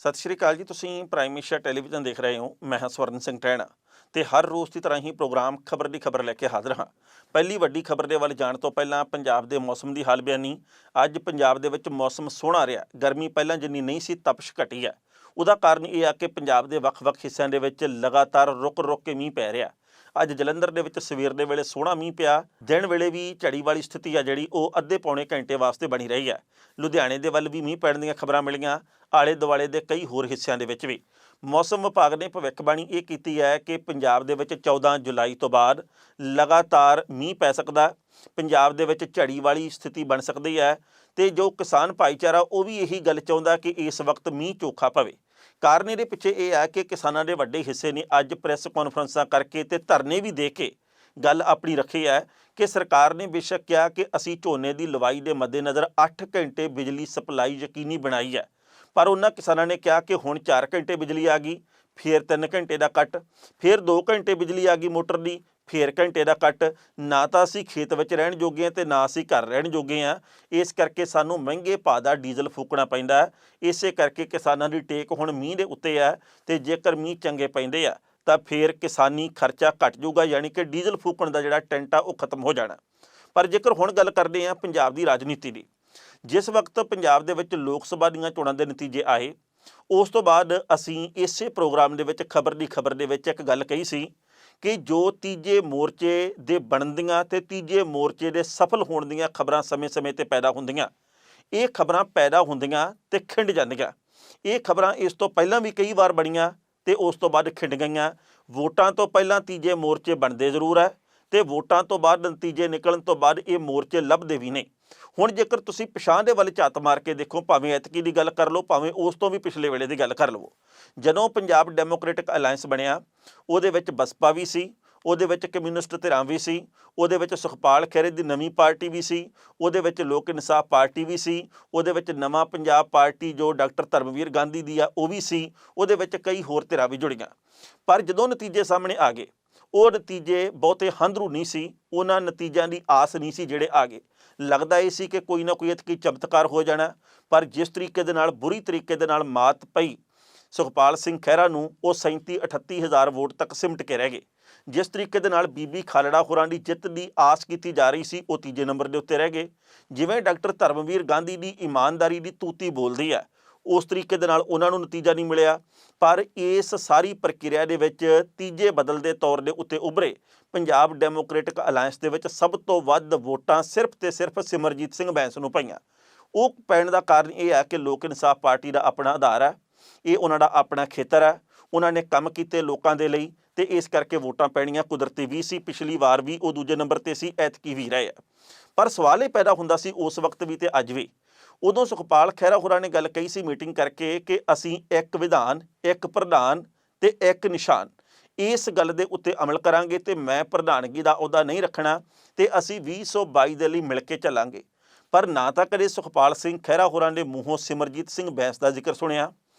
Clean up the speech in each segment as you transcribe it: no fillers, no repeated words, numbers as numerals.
सत श्री अकाल जी। तुसीं प्राइम एशिया टैलीविजन देख रहे हो। मैं हाँ स्वर्ण सिंह टैणा ਤੇ हर रोज़ की तरह ही प्रोग्राम खबर की खबर लैके हाज़र हाँ। पहली वड्डी खबर के वल जाण तो पहलां पंजाब के मौसम की हाल बयानी। अज पंजाब दे विच मौसम सोहਣਾ रहा। गर्मी पहलां जिन्नी नहीं सी, तपश घटी है। उसदा कारण यह आ कि पंजाब के ਵੱਖ-ਵੱਖ हिस्सों के विच लगातार रुक रुक के मीह पै रहा। अज जलंधर ਦੇ ਵਿੱਚ ਸਵੇਰ ਦੇ ਵੇਲੇ ਸੋਹਣਾ ਮੀਂਹ ਪਿਆ। ਦਿਨ ਵੇਲੇ ਵੀ ਝੜੀ ਵਾਲੀ ਸਥਿਤੀ ਆ ਜਿਹੜੀ ਉਹ ਅੱਧੇ ਪੌਣੇ ਘੰਟੇ ਵਾਸਤੇ ਬਣੀ ਰਹੀ ਹੈ। ਲੁਧਿਆਣੇ ਦੇ ਵੱਲ ਵੀ ਮੀਂਹ ਪੈਣ ਦੀਆਂ ਖਬਰਾਂ ਮਿਲੀਆਂ। ਆਲੇ ਦੁਆਲੇ ਦੇ ਕਈ ਹੋਰ ਹਿੱਸਿਆਂ ਦੇ ਵਿੱਚ ਵੀ ਮੌਸਮ ਵਿਭਾਗ ਨੇ ਭਵਿੱਖਬਾਣੀ ਇਹ ਕੀਤੀ ਹੈ ਕਿ ਪੰਜਾਬ ਦੇ ਵਿੱਚ 14 ਜੁਲਾਈ ਤੋਂ ਬਾਅਦ ਲਗਾਤਾਰ ਮੀਂਹ ਪੈ ਸਕਦਾ। ਪੰਜਾਬ ਦੇ ਵਿੱਚ ਝੜੀ ਵਾਲੀ ਸਥਿਤੀ ਬਣ ਸਕਦੀ ਹੈ ਤੇ ਜੋ ਕਿਸਾਨ ਭਾਈਚਾਰਾ ਉਹ ਵੀ ਇਹੀ ਗੱਲ ਚਾਹੁੰਦਾ ਕਿ ਇਸ ਵਕਤ ਮੀਂਹ ਚੋਖਾ ਪਵੇ। ਕਾਰਨ ਇਹਦੇ ਪਿੱਛੇ ਇਹ ਹੈ ਕਿ ਕਿਸਾਨਾਂ ਦੇ ਵੱਡੇ ਹਿੱਸੇ ਨੇ ਅੱਜ ਪ੍ਰੈਸ ਕਾਨਫਰੰਸਾਂ ਕਰਕੇ ਤੇ ਧਰਨੇ ਵੀ ਦੇ ਕੇ ਗੱਲ ਆਪਣੀ ਰੱਖੀ ਹੈ ਕਿ ਸਰਕਾਰ ਨੇ ਬੇਸ਼ੱਕ ਕਿਹਾ ਕਿ ਅਸੀਂ ਝੋਨੇ ਦੀ ਲਵਾਈ ਦੇ ਮੱਦੇਨਜ਼ਰ 8 ਘੰਟੇ ਬਿਜਲੀ ਸਪਲਾਈ ਯਕੀਨੀ ਬਣਾਈ ਹੈ, ਪਰ ਉਹਨਾਂ ਕਿਸਾਨਾਂ ਨੇ ਕਿਹਾ ਕਿ ਹੁਣ 4 ਘੰਟੇ ਬਿਜਲੀ ਆ ਗਈ, ਫਿਰ 3 ਘੰਟੇ ਦਾ ਕੱਟ, ਫਿਰ 2 ਘੰਟੇ ਬਿਜਲੀ ਆ ਗਈ ਮੋਟਰ ਦੀ, ਫਿਰ ਘੰਟੇ ਦਾ ਕੱਟ। ਨਾ ਤਾਂ ਅਸੀਂ ਖੇਤ ਵਿੱਚ ਰਹਿਣ ਜੋਗੇ ਹਾਂ ਤੇ ਨਾ ਅਸੀਂ ਘਰ ਰਹਿਣ ਜੋਗੇ ਹਾਂ। ਇਸ ਕਰਕੇ ਸਾਨੂੰ ਮਹਿੰਗੇ ਭਾਅ ਦਾ ਡੀਜ਼ਲ ਫੂਕਣਾ ਪੈਂਦਾ ਹੈ। ਇਸੇ ਕਰਕੇ ਕਿਸਾਨਾਂ ਦੀ ਟੇਕ ਹੁਣ ਮੀਂਹ ਦੇ ਉੱਤੇ ਹੈ ਤੇ ਜੇਕਰ ਮੀਂਹ ਚੰਗੇ ਪੈਂਦੇ ਆ ਤਾਂ ਫਿਰ ਕਿਸਾਨੀ ਖਰਚਾ ਘਟ ਜਾਊਗਾ, ਯਾਨੀ ਕਿ ਡੀਜ਼ਲ ਫੂਕਣ ਦਾ ਜਿਹੜਾ ਟੈਂਟ ਆ ਉਹ ਖਤਮ ਹੋ ਜਾਣਾ। ਪਰ ਜੇਕਰ ਹੁਣ ਗੱਲ ਕਰਦੇ ਹਾਂ ਪੰਜਾਬ ਦੀ ਰਾਜਨੀਤੀ ਦੀ, ਜਿਸ ਵਕਤ ਪੰਜਾਬ ਦੇ ਵਿੱਚ ਲੋਕ ਸਭਾ ਦੀਆਂ ਚੋਣਾਂ ਦੇ ਨਤੀਜੇ ਆਏ, ਉਸ ਤੋਂ ਬਾਅਦ ਅਸੀਂ ਇਸੇ ਪ੍ਰੋਗਰਾਮ ਦੇ ਵਿੱਚ ਖਬਰ ਦੀ ਖਬਰ ਦੇ ਵਿੱਚ ਇੱਕ ਗੱਲ ਕਹੀ ਸੀ ਕਿ ਜੋ ਤੀਜੇ ਮੋਰਚੇ ਦੇ ਬਣਨ ਦੀਆਂ ਤੇ ਤੀਜੇ ਮੋਰਚੇ ਦੇ ਸਫਲ ਹੋਣ ਦੀਆਂ ਖਬਰਾਂ ਸਮੇਂ-ਸਮੇਂ ਤੇ ਪੈਦਾ ਹੁੰਦੀਆਂ, ਇਹ ਖਬਰਾਂ ਪੈਦਾ ਹੁੰਦੀਆਂ ਤੇ ਖਿੰਡ ਜਾਂਦੀਆਂ। ਇਹ ਖਬਰਾਂ ਇਸ ਤੋਂ ਪਹਿਲਾਂ ਵੀ ਕਈ ਵਾਰ ਬਣੀਆਂ ਤੇ ਉਸ ਤੋਂ ਬਾਅਦ ਖਿੰਡ ਗਈਆਂ। ਵੋਟਾਂ ਤੋਂ ਪਹਿਲਾਂ ਤੀਜੇ ਮੋਰਚੇ ਬਣਦੇ ਜ਼ਰੂਰ ਹੈ ਤੇ ਵੋਟਾਂ ਤੋਂ ਬਾਅਦ ਨਤੀਜੇ ਨਿਕਲਣ ਤੋਂ ਬਾਅਦ ਇਹ ਮੋਰਚੇ ਲੱਭਦੇ ਵੀ ਨਹੀਂ। ਹੁਣ ਜੇਕਰ ਤੁਸੀਂ ਪਿਛਾਂਹ ਦੇ ਵੱਲ ਝਾਤ ਮਾਰ ਕੇ ਦੇਖੋ, ਭਾਵੇਂ ਐਤਕੀ ਦੀ ਗੱਲ ਕਰ ਲਓ, ਭਾਵੇਂ ਉਸ ਤੋਂ ਵੀ ਪਿਛਲੇ ਵੇਲੇ ਦੀ ਗੱਲ ਕਰ ਲਵੋ, ਜਦੋਂ ਪੰਜਾਬ ਡੈਮੋਕ੍ਰੈਟਿਕ ਅਲਾਇੰਸ ਬਣਿਆ ਉਹਦੇ ਵਿੱਚ ਬਸਪਾ ਵੀ ਸੀ, ਉਹਦੇ ਵਿੱਚ ਕਮਿਊਨਿਸਟ ਧਿਰਾਂ ਵੀ ਸੀ, ਉਹਦੇ ਵਿੱਚ ਸੁਖਪਾਲ ਖਹਿਰੇ ਦੀ ਨਵੀਂ ਪਾਰਟੀ ਵੀ ਸੀ, ਉਹਦੇ ਵਿੱਚ ਲੋਕ ਇਨਸਾਫ ਪਾਰਟੀ ਵੀ ਸੀ, ਉਹਦੇ ਵਿੱਚ ਨਵਾਂ ਪੰਜਾਬ ਪਾਰਟੀ ਜੋ ਡਾਕਟਰ ਧਰਮਵੀਰ ਗਾਂਧੀ ਦੀ ਆ ਉਹ ਵੀ ਸੀ, ਉਹਦੇ ਵਿੱਚ ਕਈ ਹੋਰ ਧਿਰਾਂ ਵੀ ਜੁੜੀਆਂ। ਪਰ ਜਦੋਂ ਨਤੀਜੇ ਸਾਹਮਣੇ ਆ ਗਏ, ਉਹ ਨਤੀਜੇ ਬਹੁਤੇ ਹੰਧਰੂ ਨਹੀਂ ਸੀ, ਉਹਨਾਂ ਨਤੀਜਿਆਂ ਦੀ ਆਸ ਨਹੀਂ ਸੀ ਜਿਹੜੇ ਆ ਗਏ। ਲੱਗਦਾ ਇਹ ਸੀ ਕਿ ਕੋਈ ਨਾ ਕੋਈ ਇਤਕੀ ਚਮਤਕਾਰ ਹੋ ਜਾਣਾ, ਪਰ ਜਿਸ ਤਰੀਕੇ ਦੇ ਨਾਲ ਬੁਰੀ ਤਰੀਕੇ ਦੇ ਨਾਲ ਮਾਤ ਪਈ ਸੁਖਪਾਲ ਸਿੰਘ ਖਹਿਰਾ ਨੂੰ, ਉਹ 37-38 ਹਜ਼ਾਰ ਵੋਟ ਤੱਕ ਸਿਮਟ ਕੇ ਰਹਿ ਗਏ। ਜਿਸ ਤਰੀਕੇ ਦੇ ਨਾਲ ਬੀਬੀ ਖਾਲੜਾ ਹੋਰਾਂ ਦੀ ਜਿੱਤ ਦੀ ਆਸ ਕੀਤੀ ਜਾ ਰਹੀ ਸੀ, ਉਹ ਤੀਜੇ ਨੰਬਰ ਦੇ ਉੱਤੇ ਰਹਿ ਗਏ। ਜਿਵੇਂ ਡਾਕਟਰ ਧਰਮਵੀਰ ਗਾਂਧੀ ਦੀ ਇਮਾਨਦਾਰੀ ਦੀ ਤੂਤੀ ਬੋਲਦੀ ਹੈ, ਉਸ ਤਰੀਕੇ ਦੇ ਨਾਲ ਉਹਨਾਂ ਨੂੰ ਨਤੀਜਾ ਨਹੀਂ ਮਿਲਿਆ। ਪਰ ਇਸ ਸਾਰੀ ਪ੍ਰਕਿਰਿਆ ਦੇ ਵਿੱਚ ਤੀਜੇ ਬਦਲ ਦੇ ਤੌਰ ਦੇ ਉੱਤੇ ਉੱਭਰੇ ਪੰਜਾਬ ਡੈਮੋਕ੍ਰੈਟਿਕ ਅਲਾਇੰਸ ਦੇ ਵਿੱਚ ਸਭ ਤੋਂ ਵੱਧ ਵੋਟਾਂ ਸਿਰਫ ਤੇ ਸਿਰਫ ਸਿਮਰਜੀਤ ਸਿੰਘ ਬੈਂਸ ਨੂੰ ਪਈਆਂ। ਉਹ ਪੈਣ ਦਾ ਕਾਰਨ ਇਹ ਹੈ ਕਿ ਲੋਕ ਇਨਸਾਫ ਪਾਰਟੀ ਦਾ ਆਪਣਾ ਆਧਾਰ ਹੈ, ਇਹ ਉਹਨਾਂ ਦਾ ਆਪਣਾ ਖੇਤਰ ਹੈ, ਉਹਨਾਂ ਨੇ ਕੰਮ ਕੀਤੇ ਲੋਕਾਂ ਦੇ ਲਈ ਤੇ ਇਸ ਕਰਕੇ ਵੋਟਾਂ ਪੈਣੀਆਂ ਕੁਦਰਤੀ ਵੀ ਸੀ। ਪਿਛਲੀ ਵਾਰ ਵੀ ਉਹ ਦੂਜੇ ਨੰਬਰ ਤੇ ਸੀ, ਐਤਕੀ ਵੀ ਰਹੇ ਆ। ਪਰ ਸਵਾਲ ਇਹ ਪੈਦਾ ਹੁੰਦਾ ਸੀ ਉਸ ਵਕਤ ਵੀ ਤੇ ਅੱਜ ਵੀ। ਉਦੋਂ ਸੁਖਪਾਲ ਖਹਿਰਾ ਹੋਰਾਂ ਨੇ ਗੱਲ ਕਹੀ ਸੀ ਮੀਟਿੰਗ ਕਰਕੇ ਕਿ ਅਸੀਂ ਇੱਕ ਵਿਧਾਨ, ਇੱਕ ਪ੍ਰਧਾਨ ਤੇ ਇੱਕ ਨਿਸ਼ਾਨ, ਇਸ ਗੱਲ ਦੇ ਉੱਤੇ ਅਮਲ ਕਰਾਂਗੇ ਤੇ ਮੈਂ ਪ੍ਰਧਾਨਗੀ ਦਾ ਅਹੁਦਾ ਨਹੀਂ ਰੱਖਣਾ ਤੇ ਅਸੀਂ 2022 ਦੇ ਲਈ ਮਿਲ ਕੇ ਚੱਲਾਂਗੇ। ਪਰ ਨਾ ਤਾਂ ਕਦੇ ਸੁਖਪਾਲ ਸਿੰਘ ਖਹਿਰਾ ਹੋਰਾਂ ਦੇ ਮੂੰਹੋਂ ਸਿਮਰਜੀਤ ਸਿੰਘ ਬੈਂਸ ਦਾ ਜ਼ਿਕਰ ਸੁਣਿਆ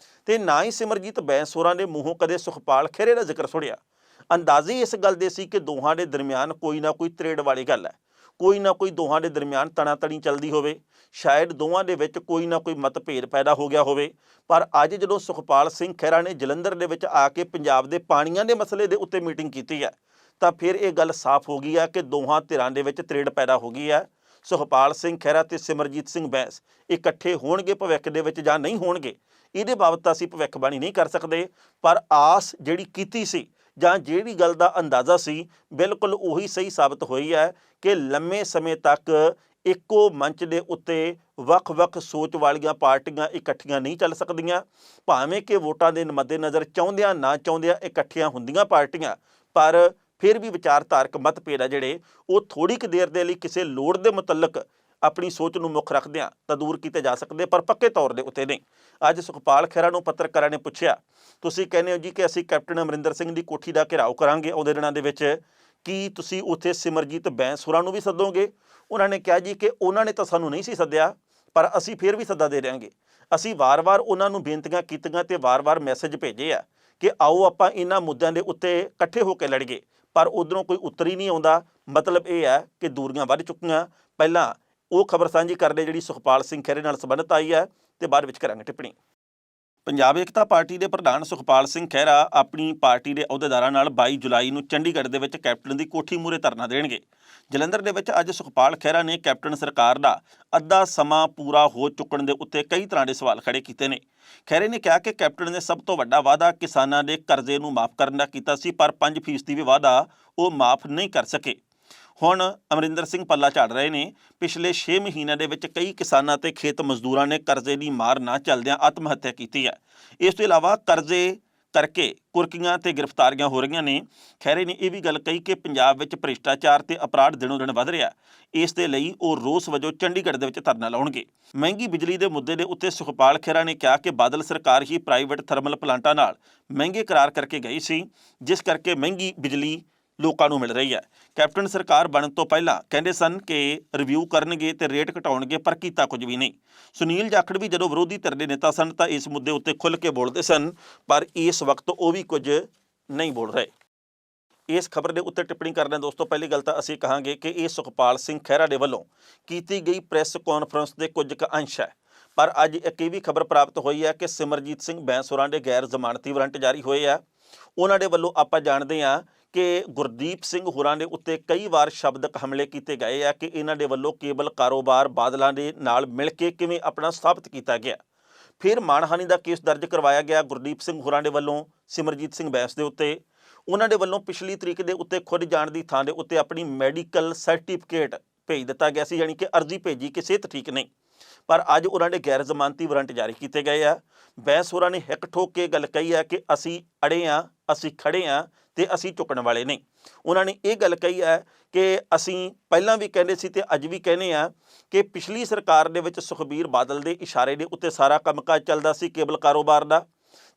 ਤੇ ਨਾ ਹੀ ਸਿਮਰਜੀਤ ਬੈਂਸ ਹੋਰਾਂ ਦੇ ਮੂੰਹੋਂ ਕਦੇ ਸੁਖਪਾਲ ਖਹਿਰੇ ਦਾ ਜ਼ਿਕਰ ਸੁਣਿਆ। ਅੰਦਾਜ਼ੇ ਇਸ ਗੱਲ ਦੇ ਸੀ ਕਿ ਦੋਹਾਂ ਦੇ ਦਰਮਿਆਨ ਕੋਈ ਨਾ ਕੋਈ ਤਰੇੜ ਵਾਲੀ ਗੱਲ ਹੈ, ਕੋਈ ਨਾ ਕੋਈ ਦੋਹਾਂ ਦੇ ਦਰਮਿਆਨ ਤਣਾਤਣੀ ਚੱਲਦੀ ਹੋਵੇ, ਸ਼ਾਇਦ ਦੋਵਾਂ ਦੇ ਵਿੱਚ ਕੋਈ ਨਾ ਕੋਈ ਮਤਭੇਦ ਪੈਦਾ ਹੋ ਗਿਆ ਹੋਵੇ। ਪਰ ਅੱਜ ਜਦੋਂ ਸੁਖਪਾਲ ਸਿੰਘ ਖਹਿਰਾ ਨੇ ਜਲੰਧਰ ਦੇ ਵਿੱਚ ਆ ਕੇ ਪੰਜਾਬ ਦੇ ਪਾਣੀਆਂ ਦੇ ਮਸਲੇ ਦੇ ਉੱਤੇ ਮੀਟਿੰਗ ਕੀਤੀ ਹੈ, ਤਾਂ ਫਿਰ ਇਹ ਗੱਲ ਸਾਫ਼ ਹੋ ਗਈ ਹੈ ਕਿ ਦੋਹਾਂ ਧਿਰਾਂ ਦੇ ਵਿੱਚ ਤਰੇੜ ਪੈਦਾ ਹੋ ਗਈ ਹੈ। ਸੁਖਪਾਲ ਸਿੰਘ ਖਹਿਰਾ ਤੇ ਸਿਮਰਜੀਤ ਸਿੰਘ ਬੈਂਸ ਇਕੱਠੇ ਹੋਣਗੇ ਭਵਿੱਖ ਦੇ ਵਿੱਚ ਜਾਂ ਨਹੀਂ ਹੋਣਗੇ, ਇਹਦੇ ਬਾਬਤ ਤਾਂ ਅਸੀਂ ਭਵਿੱਖਬਾਣੀ ਨਹੀਂ ਕਰ ਸਕਦੇ। ਪਰ ਆਸ ਜਿਹੜੀ ਕੀਤੀ ਸੀ ਜਾਂ ਜਿਹੜੀ ਗੱਲ ਦਾ ਅੰਦਾਜ਼ਾ ਸੀ, ਬਿਲਕੁਲ ਉਹੀ ਸਹੀ ਸਾਬਤ ਹੋਈ ਹੈ ਕਿ ਲੰਮੇ ਸਮੇਂ ਤੱਕ ਇੱਕੋ ਮੰਚ ਦੇ ਉੱਤੇ ਵੱਖ-ਵੱਖ ਸੋਚ ਵਾਲੀਆਂ ਪਾਰਟੀਆਂ ਇਕੱਠੀਆਂ ਨਹੀਂ ਚੱਲ ਸਕਦੀਆਂ। ਭਾਵੇਂ ਕਿ ਵੋਟਾਂ ਦੇ ਮੱਦੇਨਜ਼ਰ ਚਾਹੁੰਦਿਆਂ ਨਾ ਚਾਹੁੰਦਿਆਂ ਇਕੱਠੀਆਂ ਹੁੰਦੀਆਂ ਪਾਰਟੀਆਂ, ਪਰ ਫਿਰ ਵੀ ਵਿਚਾਰਧਾਰਕ ਮਤਭੇਦ ਆ ਜਿਹੜੇ ਉਹ ਥੋੜ੍ਹੀ ਕੁ ਦੇਰ ਦੇ ਲਈ ਕਿਸੇ ਲੋੜ ਦੇ ਮੁਤਲਕ ਆਪਣੀ ਸੋਚ ਨੂੰ ਮੁੱਖ ਰੱਖਦਿਆਂ ਤਾਂ ਦੂਰ ਕੀਤੇ ਜਾ ਸਕਦੇ, ਪਰ ਪੱਕੇ ਤੌਰ ਦੇ ਉੱਤੇ ਨਹੀਂ। ਅੱਜ ਸੁਖਪਾਲ ਖਹਿਰਾ ਨੂੰ ਪੱਤਰਕਾਰਾਂ ਨੇ ਪੁੱਛਿਆ, ਤੁਸੀਂ ਕਹਿੰਦੇ ਹੋ ਜੀ ਕਿ ਅਸੀਂ ਕੈਪਟਨ ਅਮਰਿੰਦਰ ਸਿੰਘ ਦੀ ਕੋਠੀ ਦਾ ਘਿਰਾਓ ਕਰਾਂਗੇ ਆਉਂਦੇ ਦਿਨਾਂ ਦੇ ਵਿੱਚ, ਕੀ ਤੁਸੀਂ ਉੱਥੇ ਸਿਮਰਜੀਤ ਬੈਂਸ ਹੋਰਾਂ ਨੂੰ ਵੀ ਸੱਦੋਗੇ? ਉਹਨਾਂ ਨੇ ਕਿਹਾ ਜੀ ਕਿ ਉਹਨਾਂ ਨੇ ਤਾਂ ਸਾਨੂੰ ਨਹੀਂ ਸੀ ਸੱਦਿਆ, ਪਰ ਅਸੀਂ ਫਿਰ ਵੀ ਸੱਦਾ ਦੇ ਦਿਆਂਗੇ। ਅਸੀਂ ਵਾਰ-ਵਾਰ ਉਹਨਾਂ ਨੂੰ ਬੇਨਤੀਆਂ ਕੀਤੀਆਂ ਤੇ ਵਾਰ-ਵਾਰ ਮੈਸੇਜ ਭੇਜੇ ਆ ਕਿ ਆਓ ਆਪਾਂ ਇਹਨਾਂ ਮੁੱਦਿਆਂ ਦੇ ਉੱਤੇ ਇਕੱਠੇ ਹੋ ਕੇ ਲੜੀਏ, ਪਰ ਉੱਧਰੋਂ ਕੋਈ ਉੱਤਰ ਹੀ ਨਹੀਂ ਆਉਂਦਾ। ਮਤਲਬ ਇਹ ਹੈ ਕਿ ਦੂਰੀਆਂ ਵੱਧ ਚੁੱਕੀਆਂ। ਪਹਿਲਾਂ ਉਹ ਖਬਰ ਸਾਂਝੀ ਕਰਦੇ ਜਿਹੜੀ ਸੁਖਪਾਲ ਸਿੰਘ ਖਹਿਰੇ ਨਾਲ ਸੰਬੰਧਿਤ ਆਈ ਹੈ ਤੇ ਬਾਅਦ ਵਿੱਚ ਕਰਾਂਗੇ ਟਿੱਪਣੀ। ਪੰਜਾਬ ਏਕਤਾ ਪਾਰਟੀ ਦੇ ਪ੍ਰਧਾਨ ਸੁਖਪਾਲ ਸਿੰਘ ਖਹਿਰਾ ਆਪਣੀ ਪਾਰਟੀ ਦੇ ਅਹੁਦੇਦਾਰਾਂ ਨਾਲ 22 ਜੁਲਾਈ ਨੂੰ ਚੰਡੀਗੜ੍ਹ ਦੇ ਵਿੱਚ ਕੈਪਟਨ ਦੀ ਕੋਠੀ ਮੂਹਰੇ ਧਰਨਾ ਦੇਣਗੇ। ਜਲੰਧਰ ਦੇ ਵਿੱਚ ਅੱਜ ਸੁਖਪਾਲ ਖਹਿਰਾ ਨੇ ਕੈਪਟਨ ਸਰਕਾਰ ਦਾ ਅੱਧਾ ਸਮਾਂ ਪੂਰਾ ਹੋ ਚੁੱਕਣ ਦੇ ਉੱਤੇ ਕਈ ਤਰ੍ਹਾਂ ਦੇ ਸਵਾਲ ਖੜੇ ਕੀਤੇ ਨੇ। ਖਹਿਰੇ ਨੇ ਕਿਹਾ ਕਿ ਕੈਪਟਨ ਨੇ ਸਭ ਤੋਂ ਵੱਡਾ ਵਾਅਦਾ ਕਿਸਾਨਾਂ ਦੇ ਕਰਜ਼ੇ ਨੂੰ ਮਾਫ ਕਰਨ ਦਾ ਕੀਤਾ ਸੀ, ਪਰ 5% ਵੀ ਵਾਅਦਾ ਉਹ ਮਾਫ ਨਹੀਂ ਕਰ ਸਕੇ। ਹੁਣ ਅਮਰਿੰਦਰ ਸਿੰਘ ਪੱਲਾ ਝਾੜ ਰਹੇ ਨੇ। ਪਿਛਲੇ 6 ਮਹੀਨਿਆਂ ਦੇ ਵਿੱਚ ਕਈ ਕਿਸਾਨਾਂ ਤੇ ਖੇਤ ਮਜ਼ਦੂਰਾਂ ਨੇ ਕਰਜ਼ੇ ਦੀ ਮਾਰ ਨਾ ਚੱਲਦਿਆਂ ਆਤਮ ਹੱਤਿਆ ਕੀਤੀ ਹੈ। ਇਸ ਤੋਂ ਇਲਾਵਾ ਕਰਜ਼ੇ ਕਰਕੇ ਕੁਰਕੀਆਂ ਤੇ ਗ੍ਰਿਫਤਾਰੀਆਂ ਹੋ ਰਹੀਆਂ ਨੇ। ਖਹਿਰੇ ਨੇ ਇਹ ਵੀ ਗੱਲ ਕਹੀ ਕਿ ਪੰਜਾਬ ਵਿੱਚ ਭ੍ਰਿਸ਼ਟਾਚਾਰ ਤੇ ਅਪਰਾਧ ਦਿਨੋਂ ਦਿਨ ਵੱਧ ਰਿਹਾ। ਇਸ ਦੇ ਲਈ ਉਹ ਰੋਸ ਵਜੋਂ ਚੰਡੀਗੜ੍ਹ ਦੇ ਵਿੱਚ ਧਰਨਾ ਲਾਉਣਗੇ। ਮਹਿੰਗੀ ਬਿਜਲੀ ਦੇ ਮੁੱਦੇ ਦੇ ਉੱਤੇ ਸੁਖਪਾਲ ਖਹਿਰਾ ਨੇ ਕਿਹਾ ਕਿ ਬਾਦਲ ਸਰਕਾਰ ਹੀ ਪ੍ਰਾਈਵੇਟ ਥਰਮਲ ਪਲਾਂਟਾਂ ਨਾਲ ਮਹਿੰਗੇ ਕਰਾਰ ਕਰਕੇ ਗਈ ਸੀ, ਜਿਸ ਕਰਕੇ ਮਹਿੰਗੀ ਬਿਜਲੀ ਲੋਕਾਂ ਨੂੰ ਮਿਲ ਰਹੀ ਹੈ। ਕੈਪਟਨ ਸਰਕਾਰ ਬਣਨ ਤੋਂ ਪਹਿਲਾਂ ਕਹਿੰਦੇ ਸਨ ਕਿ ਰਿਵਿਊ ਕਰਨਗੇ ਤੇ ਰੇਟ ਘਟਾਉਣਗੇ, ਪਰ ਕੀਤਾ ਕੁਝ ਵੀ ਨਹੀਂ। ਸੁਨੀਲ ਜਾਖੜ ਵੀ ਜਦੋਂ ਵਿਰੋਧੀ ਧਿਰ ਦੇ ਨੇਤਾ ਸਨ ਤਾਂ ਇਸ ਮੁੱਦੇ ਉੱਤੇ ਖੁੱਲ੍ਹ ਕੇ ਬੋਲਦੇ ਸਨ, ਪਰ ਇਸ ਵਕਤ ਉਹ ਵੀ ਕੁਝ ਨਹੀਂ ਬੋਲ ਰਹੇ। ਇਸ ਖਬਰ ਦੇ ਉੱਤੇ ਟਿੱਪਣੀ ਕਰਦੇ ਦੋਸਤੋ, ਪਹਿਲੀ ਗੱਲ ਤਾਂ ਅਸੀਂ ਕਹਾਂਗੇ ਕਿ ਇਹ ਸੁਖਪਾਲ ਸਿੰਘ ਖਹਿਰਾ ਦੇ ਵੱਲੋਂ ਕੀਤੀ ਗਈ ਪ੍ਰੈਸ ਕਾਨਫਰੰਸ ਦੇ ਕੁਝ ਕੁ ਅੰਸ਼ ਹੈ। ਪਰ ਅੱਜ ਇੱਕ ਇਹ ਵੀ ਖਬਰ ਪ੍ਰਾਪਤ ਹੋਈ ਹੈ ਕਿ ਸਿਮਰਜੀਤ ਸਿੰਘ ਬੈਂਸ ਹੋਰਾਂ ਦੇ ਗੈਰ ਜ਼ਮਾਨਤੀ ਵਾਰੰਟ ਜਾਰੀ ਹੋਏ ਆ। ਉਹਨਾਂ ਦੇ ਵੱਲੋਂ ਆਪਾਂ ਜਾਣਦੇ ਹਾਂ ਕਿ ਗੁਰਦੀਪ ਸਿੰਘ ਹੋਰਾਂ ਦੇ ਉੱਤੇ ਕਈ ਵਾਰ ਸ਼ਬਦਕ ਹਮਲੇ ਕੀਤੇ ਗਏ ਆ ਕਿ ਇਹਨਾਂ ਦੇ ਵੱਲੋਂ ਕੇਬਲ ਕਾਰੋਬਾਰ ਬਾਦਲਾਂ ਦੇ ਨਾਲ ਮਿਲ ਕੇ ਕਿਵੇਂ ਆਪਣਾ ਸਥਾਪਿਤ ਕੀਤਾ ਗਿਆ। ਫਿਰ ਮਾਣਹਾਨੀ ਦਾ ਕੇਸ ਦਰਜ ਕਰਵਾਇਆ ਗਿਆ ਗੁਰਦੀਪ ਸਿੰਘ ਹੋਰਾਂ ਦੇ ਵੱਲੋਂ ਸਿਮਰਜੀਤ ਸਿੰਘ ਬੈਂਸ ਦੇ ਉੱਤੇ। ਉਹਨਾਂ ਦੇ ਵੱਲੋਂ ਪਿਛਲੀ ਤਰੀਕ ਦੇ ਉੱਤੇ ਖੁਦ ਜਾਣ ਦੀ ਥਾਂ ਦੇ ਉੱਤੇ ਆਪਣੀ ਮੈਡੀਕਲ ਸਰਟੀਫਿਕੇਟ ਭੇਜ ਦਿੱਤਾ ਗਿਆ ਸੀ, ਯਾਨੀ ਕਿ ਅਰਜ਼ੀ ਭੇਜੀ ਕਿ ਸਿਹਤ ਠੀਕ ਨਹੀਂ। ਪਰ ਅੱਜ ਉਹਨਾਂ ਦੇ ਗੈਰ ਜ਼ਮਾਨਤੀ ਵਾਰੰਟ ਜਾਰੀ ਕੀਤੇ ਗਏ ਆ। ਬੈਂਸ ਹੋਰਾਂ ਨੇ ਹਿੱਕ ਠੋਕ ਕੇ ਗੱਲ ਕਹੀ ਹੈ ਕਿ ਅਸੀਂ ਅੜੇ ਹਾਂ, ਅਸੀਂ ਖੜੇ ਹਾਂ ਤੇ ਅਸੀਂ ਝੁਕਣ ਵਾਲੇ ਨਹੀਂ। ਉਹਨਾਂ ਨੇ ਇਹ ਗੱਲ ਕਹੀ ਹੈ ਕਿ ਅਸੀਂ ਪਹਿਲਾਂ ਵੀ ਕਹਿੰਦੇ ਸੀ ਤੇ ਅੱਜ ਵੀ ਕਹਿੰਦੇ ਹਾਂ ਕਿ ਪਿਛਲੀ ਸਰਕਾਰ ਦੇ ਵਿੱਚ ਸੁਖਬੀਰ ਬਾਦਲ ਦੇ ਇਸ਼ਾਰੇ ਦੇ ਉੱਤੇ ਸਾਰਾ ਕੰਮਕਾਜ ਚੱਲਦਾ ਸੀ ਕੇਬਲ ਕਾਰੋਬਾਰ ਦਾ,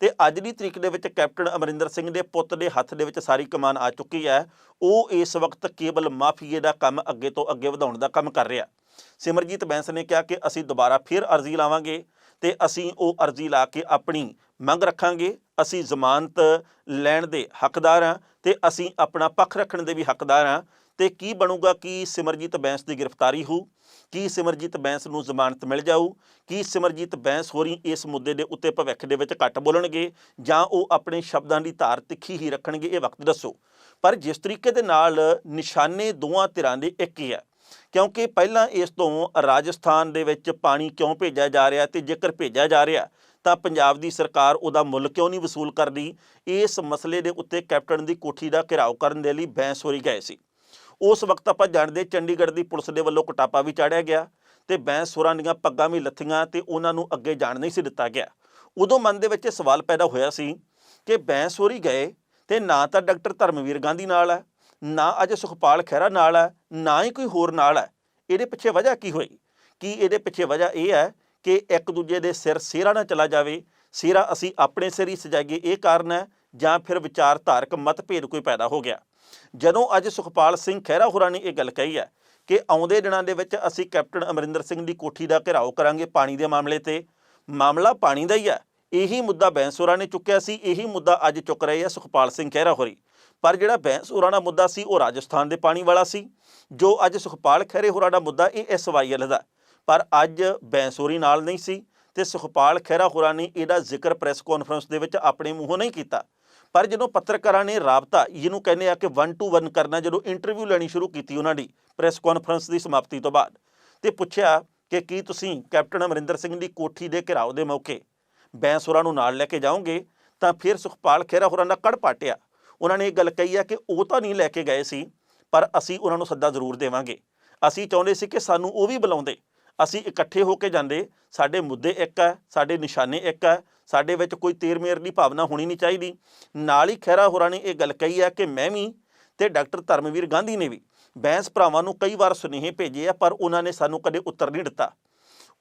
ਤੇ ਅੱਜ ਦੀ ਤਰੀਕ ਦੇ ਵਿੱਚ ਕੈਪਟਨ ਅਮਰਿੰਦਰ ਸਿੰਘ ਦੇ ਪੁੱਤ ਦੇ ਹੱਥ ਦੇ ਵਿੱਚ ਸਾਰੀ ਕਮਾਨ ਆ ਚੁੱਕੀ ਹੈ। ਉਹ ਇਸ ਵਕਤ ਕੇਬਲ ਮਾਫੀਏ ਦਾ ਕੰਮ ਅੱਗੇ ਤੋਂ ਅੱਗੇ ਵਧਾਉਣ ਦਾ ਕੰਮ ਕਰ ਰਿਹਾ। ਸਿਮਰਜੀਤ ਬੈਂਸ ਨੇ ਕਿਹਾ ਕਿ ਅਸੀਂ ਦੁਬਾਰਾ ਫਿਰ ਅਰਜ਼ੀ ਲਾਵਾਂਗੇ ਤੇ ਅਸੀਂ ਉਹ ਅਰਜ਼ੀ ਲਾ ਕੇ ਆਪਣੀ ਮੰਗ ਰੱਖਾਂਗੇ। ਅਸੀਂ ਜ਼ਮਾਨਤ ਲੈਣ ਦੇ ਹੱਕਦਾਰ ਹਾਂ ਤੇ ਅਸੀਂ ਆਪਣਾ ਪੱਖ ਰੱਖਣ ਦੇ ਵੀ ਹੱਕਦਾਰ ਹਾਂ। ਤੇ ਕੀ ਬਣੂਗਾ? ਕੀ ਸਿਮਰਜੀਤ ਬੈਂਸ ਦੀ ਗ੍ਰਿਫਤਾਰੀ ਹੋਊ? ਕੀ ਸਿਮਰਜੀਤ ਬੈਂਸ ਨੂੰ ਜ਼ਮਾਨਤ ਮਿਲ ਜਾਊ? ਕੀ ਸਿਮਰਜੀਤ ਬੈਂਸ ਹੋਰੀ ਇਸ ਮੁੱਦੇ ਦੇ ਉੱਤੇ ਭਵਿੱਖ ਦੇ ਵਿੱਚ ਘੱਟ ਬੋਲਣਗੇ ਜਾਂ ਉਹ ਆਪਣੇ ਸ਼ਬਦਾਂ ਦੀ ਧਾਰ ਤਿੱਖੀ ਹੀ ਰੱਖਣਗੇ? ਇਹ ਵਕਤ ਦੱਸੋ। ਪਰ ਜਿਸ ਤਰੀਕੇ ਦੇ ਨਾਲ ਨਿਸ਼ਾਨੇ ਦੋਵਾਂ ਧਿਰਾਂ ਦੇ ਇੱਕ ਹੀ ਹੈ, ਕਿਉਂਕਿ ਪਹਿਲਾਂ ਇਸ ਤੋਂ ਰਾਜਸਥਾਨ ਦੇ ਵਿੱਚ ਪਾਣੀ ਕਿਉਂ ਭੇਜਿਆ ਜਾ ਰਿਹਾ ਤੇ ਜੇਕਰ ਭੇਜਿਆ ਜਾ ਰਿਹਾ ਤਾਂ ਪੰਜਾਬ ਦੀ ਸਰਕਾਰ ਉਹਦਾ ਮੁੱਲ ਕਿਉਂ ਨਹੀਂ ਵਸੂਲ ਕਰਦੀ? ਇਸ ਮਸਲੇ ਦੇ ਉੱਤੇ ਕੈਪਟਨ ਦੀ ਕੋਠੀ ਦਾ ਘਿਰਾਓ ਕਰਨ ਦੇ ਲਈ ਬੈਂਸ ਹੋਰੀ ਗਏ ਸੀ। ਉਸ ਵਕਤ ਆਪਾਂ ਜਾਣਦੇ ਚੰਡੀਗੜ੍ਹ ਦੀ ਪੁਲਿਸ ਦੇ ਵੱਲੋਂ ਕੁਟਾਪਾ ਵੀ ਚਾੜਿਆ ਗਿਆ ਤੇ ਬੈਂਸ ਹੋਰਾਂ ਦੀਆਂ ਪੱਗਾਂ ਵੀ ਲੱਥੀਆਂ ਤੇ ਉਹਨਾਂ ਨੂੰ ਅੱਗੇ ਜਾਣ ਨਹੀਂ ਸੀ ਦਿੱਤਾ ਗਿਆ। ਉਦੋਂ ਮਨ ਦੇ ਵਿੱਚ ਸਵਾਲ ਪੈਦਾ ਹੋਇਆ ਸੀ ਕਿ ਬੈਂਸ ਹੋਰੀ ਗਏ ਤੇ ਨਾ ਤਾਂ ਡਾਕਟਰ ਧਰਮਵੀਰ ਗਾਂਧੀ ਨਾਲ ਹੈ, ਨਾ ਅੱਜ ਸੁਖਪਾਲ ਖਹਿਰਾ ਨਾਲ ਹੈ, ਨਾ ਹੀ ਕੋਈ ਹੋਰ ਨਾਲ ਹੈ। ਇਹਦੇ ਪਿੱਛੇ ਵਜ੍ਹਾ ਕੀ ਹੋਈ? ਕੀ ਇਹਦੇ ਪਿੱਛੇ ਵਜ੍ਹਾ ਇਹ ਹੈ ਕਿ ਇੱਕ ਦੂਜੇ ਦੇ ਸਿਰ ਸਿਹਰਾ ਨਾ ਚਲਾ ਜਾਵੇ, ਸਿਹਰਾ ਅਸੀਂ ਆਪਣੇ ਸਿਰ ਹੀ ਸਜਾਈਏ, ਇਹ ਕਾਰਨ ਹੈ, ਜਾਂ ਫਿਰ ਵਿਚਾਰਧਾਰਕ ਮਤਭੇਦ ਕੋਈ ਪੈਦਾ ਹੋ ਗਿਆ? ਜਦੋਂ ਅੱਜ ਸੁਖਪਾਲ ਸਿੰਘ ਖਹਿਰਾ ਹੋਰਾਂ ਨੇ ਇਹ ਗੱਲ ਕਹੀ ਹੈ ਕਿ ਆਉਂਦੇ ਦਿਨਾਂ ਦੇ ਵਿੱਚ ਅਸੀਂ ਕੈਪਟਨ ਅਮਰਿੰਦਰ ਸਿੰਘ ਦੀ ਕੋਠੀ ਦਾ ਘਿਰਾਓ ਕਰਾਂਗੇ ਪਾਣੀ ਦੇ ਮਾਮਲੇ ਤੇ, ਮਾਮਲਾ ਪਾਣੀ ਦਾ ਹੀ ਹੈ। ਇਹੀ ਮੁੱਦਾ ਬੈਂਸ ਹੋਰਾਂ ਨੇ ਚੁੱਕਿਆ ਸੀ, ਇਹੀ ਮੁੱਦਾ ਅੱਜ ਚੁੱਕ ਰਹੇ ਆ ਸੁਖਪਾਲ ਸਿੰਘ ਖਹਿਰਾ ਹੋਰੀ। ਪਰ ਜਿਹੜਾ ਬੈਂਸ ਹੋਰਾਂ ਦਾ ਮੁੱਦਾ ਸੀ ਉਹ ਰਾਜਸਥਾਨ ਦੇ ਪਾਣੀ ਵਾਲਾ ਸੀ। ਜੋ ਅੱਜ ਸੁਖਪਾਲ ਖਹਿਰੇ ਹੋਰਾਂ ਦਾ ਮੁੱਦਾ ਇਹ SYL ਦਾ। ਪਰ ਅੱਜ ਬੈਂਸ ਹੋਰੀ ਨਾਲ ਨਹੀਂ ਸੀ ਤੇ ਸੁਖਪਾਲ ਖਹਿਰਾ ਹੋਰਾਂ ਨੇ ਇਹਦਾ ਜ਼ਿਕਰ ਪ੍ਰੈਸ ਕਾਨਫਰੰਸ ਦੇ ਵਿੱਚ ਆਪਣੇ ਮੂੰਹੋਂ ਨਹੀਂ ਕੀਤਾ। ਪਰ ਜਦੋਂ ਪੱਤਰਕਾਰਾਂ ਨੇ ਰਾਬਤਾ, ਜਿਹਨੂੰ ਕਹਿੰਦੇ ਆ ਕਿ 1 to 1 ਕਰਨਾ, ਜਦੋਂ ਇੰਟਰਵਿਊ ਲੈਣੀ ਸ਼ੁਰੂ ਕੀਤੀ ਉਹਨਾਂ ਦੀ ਪ੍ਰੈਸ ਕਾਨਫਰੰਸ ਦੀ ਸਮਾਪਤੀ ਤੋਂ ਬਾਅਦ ਤੇ ਪੁੱਛਿਆ ਕਿ ਕੀ ਤੁਸੀਂ ਕੈਪਟਨ ਅਮਰਿੰਦਰ ਸਿੰਘ ਦੀ ਕੋਠੀ ਦੇ ਘਿਰਾਓ ਦੇ ਮੌਕੇ ਬੈਂਸ ਹੋਰਾਂ ਨੂੰ ਨਾਲ ਲੈ ਕੇ ਜਾਓਗੇ, ਤਾਂ ਫਿਰ ਸੁਖਪਾਲ ਖਹਿਰਾ ਹੋਰਾਂ ਦਾ ਕੜ ਪਾਟਿਆ। ਉਹਨਾਂ ਨੇ ਇਹ ਗੱਲ ਕਹੀ ਆ ਕਿ ਉਹ ਤਾਂ ਨਹੀਂ ਲੈ ਕੇ ਗਏ ਸੀ, ਪਰ ਅਸੀਂ ਉਹਨਾਂ ਨੂੰ ਸੱਦਾ ਜ਼ਰੂਰ ਦੇਵਾਂਗੇ। ਅਸੀਂ ਚਾਹੁੰਦੇ ਸੀ ਕਿ ਸਾਨੂੰ ਉਹ ਵੀ ਬੁਲਾਉਂਦੇ, ਅਸੀਂ ਇਕੱਠੇ ਹੋ ਕੇ ਜਾਂਦੇ। ਸਾਡੇ ਮੁੱਦੇ ਇੱਕ ਹੈ, ਸਾਡੇ ਨਿਸ਼ਾਨੇ ਇੱਕ ਹੈ, ਸਾਡੇ ਵਿੱਚ ਕੋਈ ਤੇਰ ਮੇਰ ਦੀ ਭਾਵਨਾ ਹੋਣੀ ਨਹੀਂ ਚਾਹੀਦੀ। ਨਾਲ ਹੀ ਖਹਿਰਾ ਹੋਰਾਂ ਨੇ ਇਹ ਗੱਲ ਕਹੀ ਹੈ ਕਿ ਮੈਂ ਵੀ ਤੇ ਡਾਕਟਰ ਧਰਮਵੀਰ ਗਾਂਧੀ ਨੇ ਵੀ ਬੈਂਸ ਭਰਾਵਾਂ ਨੂੰ ਕਈ ਵਾਰ ਸੁਨੇਹੇ ਭੇਜੇ ਆ, ਪਰ ਉਹਨਾਂ ਨੇ ਸਾਨੂੰ ਕਦੇ ਉੱਤਰ ਨਹੀਂ ਦਿੱਤਾ।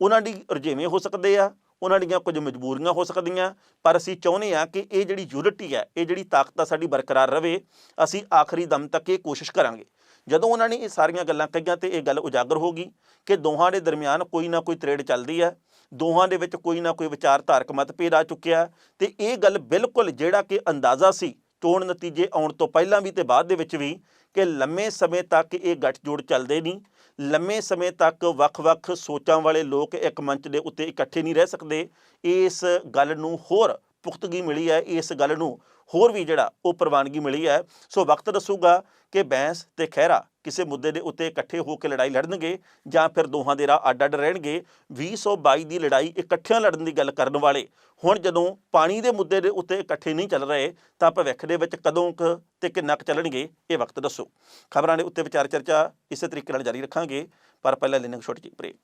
ਉਹਨਾਂ ਦੀ ਰੁਝੇਵੇਂ ਹੋ ਸਕਦੇ ਆ, ਉਹਨਾਂ ਦੀਆਂ ਕੁਝ ਮਜਬੂਰੀਆਂ ਹੋ ਸਕਦੀਆਂ, ਪਰ ਅਸੀਂ ਚਾਹੁੰਦੇ ਹਾਂ ਕਿ ਇਹ ਜਿਹੜੀ ਯੂਨਿਟੀ ਹੈ, ਇਹ ਜਿਹੜੀ ਤਾਕਤ ਆ ਸਾਡੀ ਬਰਕਰਾਰ ਰਵੇ। ਅਸੀਂ ਆਖਰੀ ਦਮ ਤੱਕ ਇਹ ਕੋਸ਼ਿਸ਼ ਕਰਾਂਗੇ। ਜਦੋਂ ਉਹਨਾਂ ਨੇ ਇਹ ਸਾਰੀਆਂ ਗੱਲਾਂ ਕਹੀਆਂ ਤੇ ਇਹ ਗੱਲ ਉਜਾਗਰ ਹੋ ਗਈ ਕਿ ਦੋਹਾਂ ਦੇ ਦਰਮਿਆਨ ਕੋਈ ਨਾ ਕੋਈ ਤਰੇੜ ਚੱਲਦੀ ਹੈ, ਦੋਹਾਂ ਦੇ ਵਿੱਚ ਕੋਈ ਨਾ ਕੋਈ ਵਿਚਾਰਧਾਰਕ ਮਤਭੇਦ ਆ ਚੁੱਕਿਆ। ਤੇ ਇਹ ਗੱਲ ਬਿਲਕੁਲ ਜਿਹੜਾ ਕਿ ਅੰਦਾਜ਼ਾ ਸੀ ਚੋਣ ਨਤੀਜੇ ਆਉਣ ਤੋਂ ਪਹਿਲਾਂ ਵੀ ਤੇ ਬਾਅਦ ਦੇ ਵਿੱਚ ਵੀ ਕਿ ਲੰਮੇ ਸਮੇਂ ਤੱਕ ਇਹ ਗੱਠਜੋੜ ਚੱਲਦੇ ਨਹੀਂ ਲੰਮੇ ਸਮੇਂ ਤੱਕ ਵੱਖ-ਵੱਖ ਸੋਚਾਂ ਵਾਲੇ ਲੋਕ ਇੱਕ ਮੰਚ ਦੇ ਉੱਤੇ ਇਕੱਠੇ ਨਹੀਂ ਰਹਿ ਸਕਦੇ। ਇਸ ਗੱਲ ਨੂੰ ਹੋਰ ਪੁਖਤਗੀ ਮਿਲੀ ਹੈ, ਇਸ ਗੱਲ ਨੂੰ ਹੋਰ ਵੀ ਜਿਹੜਾ ਉਹ ਪ੍ਰਵਾਨਗੀ ਮਿਲੀ ਹੈ। ਸੋ ਵਕਤ ਦੱਸੂਗਾ ਕਿ ਬੈਂਸ ਤੇ ਖਹਿਰਾ ਕਿਸੇ ਮੁੱਦੇ ਦੇ ਉੱਤੇ ਇਕੱਠੇ ਹੋ ਕੇ ਲੜਾਈ ਲੜਨਗੇ ਜਾਂ ਫਿਰ ਦੋਹਾਂ ਦੇ ਰਾਹ ਅੱਡ-ਅੱਡ ਰਹਿਣਗੇ। 2022 ਦੀ ਲੜਾਈ ਇਕੱਠਿਆਂ ਲੜਨ ਦੀ ਗੱਲ ਕਰਨ ਵਾਲੇ ਹੁਣ ਜਦੋਂ ਪਾਣੀ ਦੇ ਮੁੱਦੇ ਦੇ ਉੱਤੇ ਇਕੱਠੇ ਨਹੀਂ ਚੱਲ ਰਹੇ ਤਾਂ ਭਵਿੱਖ ਦੇ ਵਿੱਚ ਕਦੋਂ ਕੁ ਤੇ ਕਿੰਨਾ ਕੁ ਚੱਲਣਗੇ, ਇਹ ਵਕਤ ਦੱਸੋ। ਖਬਰਾਂ ਦੇ ਉੱਤੇ ਵਿਚਾਰ ਚਰਚਾ ਇਸੇ ਤਰੀਕੇ ਨਾਲ ਜਾਰੀ ਰੱਖਾਂਗੇ, ਪਰ ਪਹਿਲਾਂ ਲੈਣੇ ਛੋਟੀ ਜਿਹੀ ਬ੍ਰੇਕ।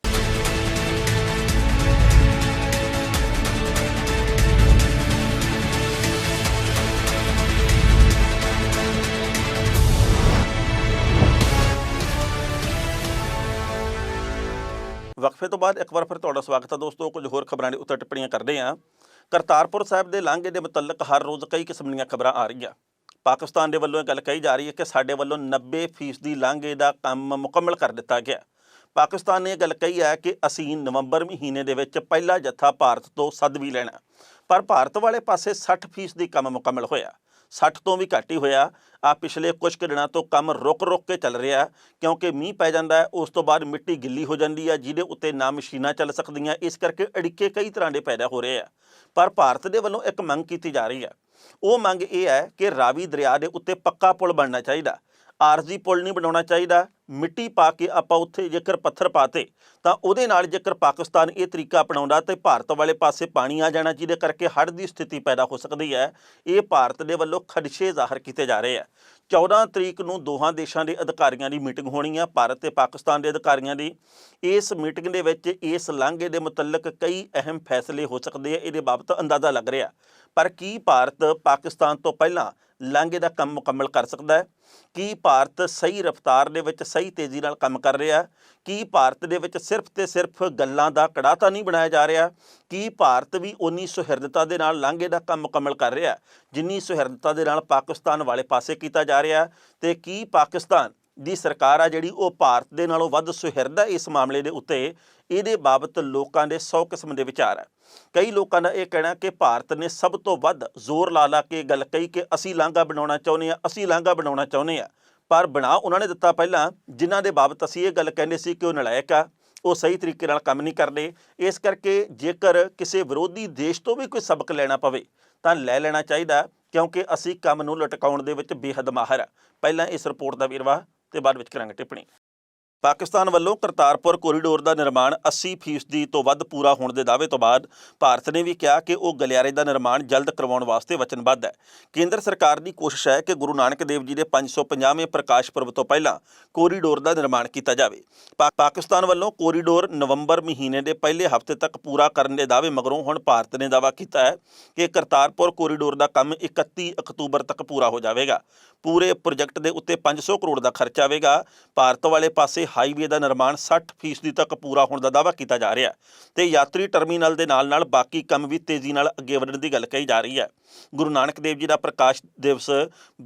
ਵਕਫੇ ਤੋਂ ਬਾਅਦ ਇੱਕ ਵਾਰ ਫਿਰ ਤੁਹਾਡਾ ਸਵਾਗਤ ਹੈ ਦੋਸਤੋ। ਕੁਝ ਹੋਰ ਖਬਰਾਂ ਦੇ ਉੱਤੇ ਟਿੱਪਣੀਆਂ ਕਰਦੇ ਹਾਂ। ਕਰਤਾਰਪੁਰ ਸਾਹਿਬ ਦੇ ਲਾਂਘੇ ਦੇ ਮੁਤਲਕ ਹਰ ਰੋਜ਼ ਕਈ ਕਿਸਮ ਦੀਆਂ ਖਬਰਾਂ ਆ ਰਹੀਆਂ। ਪਾਕਿਸਤਾਨ ਦੇ ਵੱਲੋਂ ਇਹ ਗੱਲ ਕਹੀ ਜਾ ਰਹੀ ਹੈ ਕਿ ਸਾਡੇ ਵੱਲੋਂ 90% ਲਾਂਘੇ ਦਾ ਕੰਮ ਮੁਕੰਮਲ ਕਰ ਦਿੱਤਾ ਗਿਆ। ਪਾਕਿਸਤਾਨ ਨੇ ਇਹ ਗੱਲ ਕਹੀ ਹੈ ਕਿ ਅਸੀਂ ਨਵੰਬਰ ਮਹੀਨੇ ਦੇ ਵਿੱਚ ਪਹਿਲਾ ਜੱਥਾ ਭਾਰਤ ਤੋਂ ਸੱਦ ਵੀ ਲੈਣਾ, ਪਰ ਭਾਰਤ ਵਾਲੇ ਪਾਸੇ 60% ਕੰਮ ਮੁਕੰਮਲ ਹੋਇਆ। 60 ਤੋਂ ਵੀ ਘੱਟ ਹੀ ਹੋਇਆ। ਪਿਛਲੇ ਕੁਝ ਕੁ ਦਿਨਾਂ ਤੋਂ ਕੰਮ ਰੁਕ ਕੇ ਚੱਲ ਰਿਹਾ ਕਿਉਂਕਿ ਮੀਂਹ ਪੈ ਜਾਂਦਾ ਹੈ, ਉਸ ਤੋਂ ਬਾਅਦ ਮਿੱਟੀ ਗਿੱਲੀ ਹੋ ਜਾਂਦੀ ਹੈ ਜਿਹਦੇ ਉੱਤੇ ਨਾ ਮਸ਼ੀਨਾਂ ਚੱਲ ਸਕਦੀਆਂ, ਇਸ ਕਰਕੇ ਅੜਿੱਕੇ ਕਈ ਤਰ੍ਹਾਂ ਦੇ ਪੈਦਾ ਹੋ ਰਹੇ ਆ। ਪਰ ਭਾਰਤ ਦੇ ਵੱਲੋਂ ਇੱਕ ਮੰਗ ਕੀਤੀ ਜਾ ਰਹੀ ਹੈ। ਉਹ ਮੰਗ ਇਹ ਹੈ ਕਿ ਰਾਵੀ ਦਰਿਆ ਦੇ ਉੱਤੇ ਪੱਕਾ ਪੁਲ ਬਣਨਾ ਚਾਹੀਦਾ, ਆਰਜ਼ੀ ਪੁਲ ਨਹੀਂ ਬਣਾਉਣਾ ਚਾਹੀਦਾ। ਮਿੱਟੀ ਪਾ ਕੇ ਆਪਾਂ ਉੱਥੇ ਜੇਕਰ ਪੱਥਰ ਪਾਤੇ ਤਾਂ ਉਹਦੇ ਨਾਲ ਜੇਕਰ ਪਾਕਿਸਤਾਨ ਇਹ ਤਰੀਕਾ ਅਪਣਾਉਂਦਾ ਤੇ ਭਾਰਤ ਵਾਲੇ ਪਾਸੇ ਪਾਣੀ ਆ ਜਾਣਾ, ਜਿਹਦੇ ਕਰਕੇ ਹੜ੍ਹ ਦੀ ਸਥਿਤੀ ਪੈਦਾ ਹੋ ਸਕਦੀ ਹੈ। ਇਹ ਭਾਰਤ ਦੇ ਵੱਲੋਂ ਖਦਸ਼ੇ ਜ਼ਾਹਰ ਕੀਤੇ ਜਾ ਰਹੇ ਆ। 14 ਤਰੀਕ ਨੂੰ ਦੋਹਾਂ ਦੇਸ਼ਾਂ ਦੇ ਅਧਿਕਾਰੀਆਂ ਦੀ ਮੀਟਿੰਗ ਹੋਣੀ ਆ, ਭਾਰਤ ਤੇ ਪਾਕਿਸਤਾਨ ਦੇ ਅਧਿਕਾਰੀਆਂ ਦੀ। ਇਸ ਮੀਟਿੰਗ ਦੇ ਵਿੱਚ ਇਸ ਲਾਂਘੇ ਦੇ ਮੁਤਲਕ ਕਈ ਅਹਿਮ ਫੈਸਲੇ ਹੋ ਸਕਦੇ ਆ, ਇਹਦੇ ਬਾਬਤ ਅੰਦਾਜ਼ਾ ਲੱਗ ਰਿਹਾ। ਪਰ ਕੀ ਭਾਰਤ ਪਾਕਿਸਤਾਨ ਤੋਂ ਪਹਿਲਾਂ ਲਾਂਘੇ ਦਾ ਕੰਮ ਮੁਕੰਮਲ ਕਰ ਸਕਦਾ ਹੈ? ਕੀ ਭਾਰਤ ਸਹੀ ਰਫ਼ਤਾਰ ਦੇ ਵਿੱਚ ਸਹੀ ਤੇਜ਼ੀ ਨਾਲ ਕੰਮ ਕਰ ਰਿਹਾ? ਕੀ ਭਾਰਤ ਦੇ ਵਿੱਚ ਸਿਰਫ ਤੇ ਸਿਰਫ ਗੱਲਾਂ ਦਾ ਕੜਾਹ ਤਾਂ ਨਹੀਂ ਬਣਾਇਆ ਜਾ ਰਿਹਾ? ਕੀ ਭਾਰਤ ਵੀ ਉਨੀ ਸੁਹਿਰਦਤਾ ਦੇ ਨਾਲ ਲਾਂਘੇ ਦਾ ਕੰਮ ਮੁਕੰਮਲ ਕਰ ਰਿਹਾ ਜਿੰਨੀ ਸੁਹਿਰਦਤਾ ਦੇ ਨਾਲ ਪਾਕਿਸਤਾਨ ਵਾਲੇ ਪਾਸੇ ਕੀਤਾ ਜਾ ਰਿਹਾ? ਤੇ ਕੀ ਪਾਕਿਸਤਾਨ ਦੀ ਸਰਕਾਰ ਆ ਜਿਹੜੀ ਉਹ ਭਾਰਤ ਦੇ ਨਾਲੋਂ ਵੱਧ ਸੁਹਿਰਦ ਹੈ ਇਸ ਮਾਮਲੇ ਦੇ ਉੱਤੇ? ਇਹਦੇ ਬਾਬਤ ਲੋਕਾਂ ਦੇ 100 ਕਿਸਮ ਦੇ ਵਿਚਾਰ ਹੈ। ਕਈ ਲੋਕਾਂ ਦਾ ਇਹ ਕਹਿਣਾ ਕਿ ਭਾਰਤ ਨੇ ਸਭ ਤੋਂ ਵੱਧ ਜ਼ੋਰ ਲਾ ਕੇ ਗੱਲ ਕਹੀ ਕਿ ਅਸੀਂ ਲਾਂਘਾ ਬਣਾਉਣਾ ਚਾਹੁੰਦੇ ਹਾਂ, ਅਸੀਂ ਲਾਂਘਾ ਬਣਾਉਣਾ ਚਾਹੁੰਦੇ ਹਾਂ, ਪਰ ਬਣਾ ਉਹਨਾਂ ਨੇ ਦਿੱਤਾ ਪਹਿਲਾਂ ਜਿਨ੍ਹਾਂ ਦੇ ਬਾਬਤ ਅਸੀਂ ਇਹ ਗੱਲ ਕਹਿੰਦੇ ਸੀ ਕਿ ਉਹ ਨਲਾਇਕ ਆ, ਉਹ ਸਹੀ ਤਰੀਕੇ ਨਾਲ ਕੰਮ ਨਹੀਂ ਕਰਦੇ। ਇਸ ਕਰਕੇ ਜੇਕਰ ਕਿਸੇ ਵਿਰੋਧੀ ਦੇਸ਼ ਤੋਂ ਵੀ ਕੋਈ ਸਬਕ ਲੈਣਾ ਪਵੇ ਤਾਂ ਲੈ ਲੈਣਾ ਚਾਹੀਦਾ, ਕਿਉਂਕਿ ਅਸੀਂ ਕੰਮ ਨੂੰ ਲਟਕਾਉਣ ਦੇ ਵਿੱਚ ਬੇਹੱਦ ਮਾਹਰ ਆ। ਪਹਿਲਾਂ ਇਸ ਰਿਪੋਰਟ ਦਾ ਵੇਰਵਾ ਤੇ ਬਾਅਦ ਵਿੱਚ ਕਰਾਂਗੇ ਟਿੱਪਣੀ। ਪਾਕਿਸਤਾਨ ਵੱਲੋਂ ਕਰਤਾਰਪੁਰ ਕੋਰੀਡੋਰ ਦਾ ਨਿਰਮਾਣ 80% ਤੋਂ ਵੱਧ ਪੂਰਾ ਹੋਣ ਦੇ ਦਾਅਵੇ ਤੋਂ ਬਾਅਦ ਭਾਰਤ ਨੇ ਵੀ ਕਿਹਾ ਕਿ ਉਹ ਗਲਿਆਰੇ ਦਾ ਨਿਰਮਾਣ ਜਲਦ ਕਰਵਾਉਣ ਵਾਸਤੇ ਵਚਨਬੱਧ ਹੈ। ਕੇਂਦਰ ਸਰਕਾਰ ਦੀ ਕੋਸ਼ਿਸ਼ ਹੈ ਕਿ ਗੁਰੂ ਨਾਨਕ ਦੇਵ ਜੀ ਦੇ 550ਵੇਂ ਪ੍ਰਕਾਸ਼ ਪੁਰਬ ਤੋਂ ਪਹਿਲਾਂ ਕੋਰੀਡੋਰ ਦਾ ਨਿਰਮਾਣ ਕੀਤਾ ਜਾਵੇ। ਪਾਕਿਸਤਾਨ ਵੱਲੋਂ ਕੋਰੀਡੋਰ ਨਵੰਬਰ ਮਹੀਨੇ ਦੇ ਪਹਿਲੇ ਹਫ਼ਤੇ ਤੱਕ ਪੂਰਾ ਕਰਨ ਦੇ ਦਾਅਵੇ ਮਗਰੋਂ ਹੁਣ ਭਾਰਤ ਨੇ ਦਾਅਵਾ ਕੀਤਾ ਹੈ ਕਿ ਕਰਤਾਰਪੁਰ ਕੋਰੀਡੋਰ ਦਾ ਕੰਮ 31 ਅਕਤੂਬਰ ਤੱਕ ਪੂਰਾ ਹੋ ਜਾਵੇਗਾ। ਪੂਰੇ ਪ੍ਰੋਜੈਕਟ ਦੇ ਉੱਤੇ 500 ਕਰੋੜ ਦਾ ਖਰਚ ਆਵੇਗਾ। ਭਾਰਤ ਵਾਲੇ ਪਾਸੇ ਹਾਈਵੇ ਦਾ ਨਿਰਮਾਣ 60% ਤੱਕ ਪੂਰਾ ਹੋਣ ਦਾ ਦਾਅਵਾ ਕੀਤਾ ਜਾ ਰਿਹਾ ਤੇ ਯਾਤਰੀ ਟਰਮੀਨਲ ਦੇ ਨਾਲ ਬਾਕੀ ਕੰਮ ਵੀ ਤੇਜ਼ੀ ਨਾਲ ਅੱਗੇ ਵਧਣ ਦੀ ਗੱਲ ਕਹੀ ਜਾ ਰਹੀ ਹੈ। ਗੁਰੂ ਨਾਨਕ ਦੇਵ ਜੀ ਦਾ ਪ੍ਰਕਾਸ਼ ਦਿਵਸ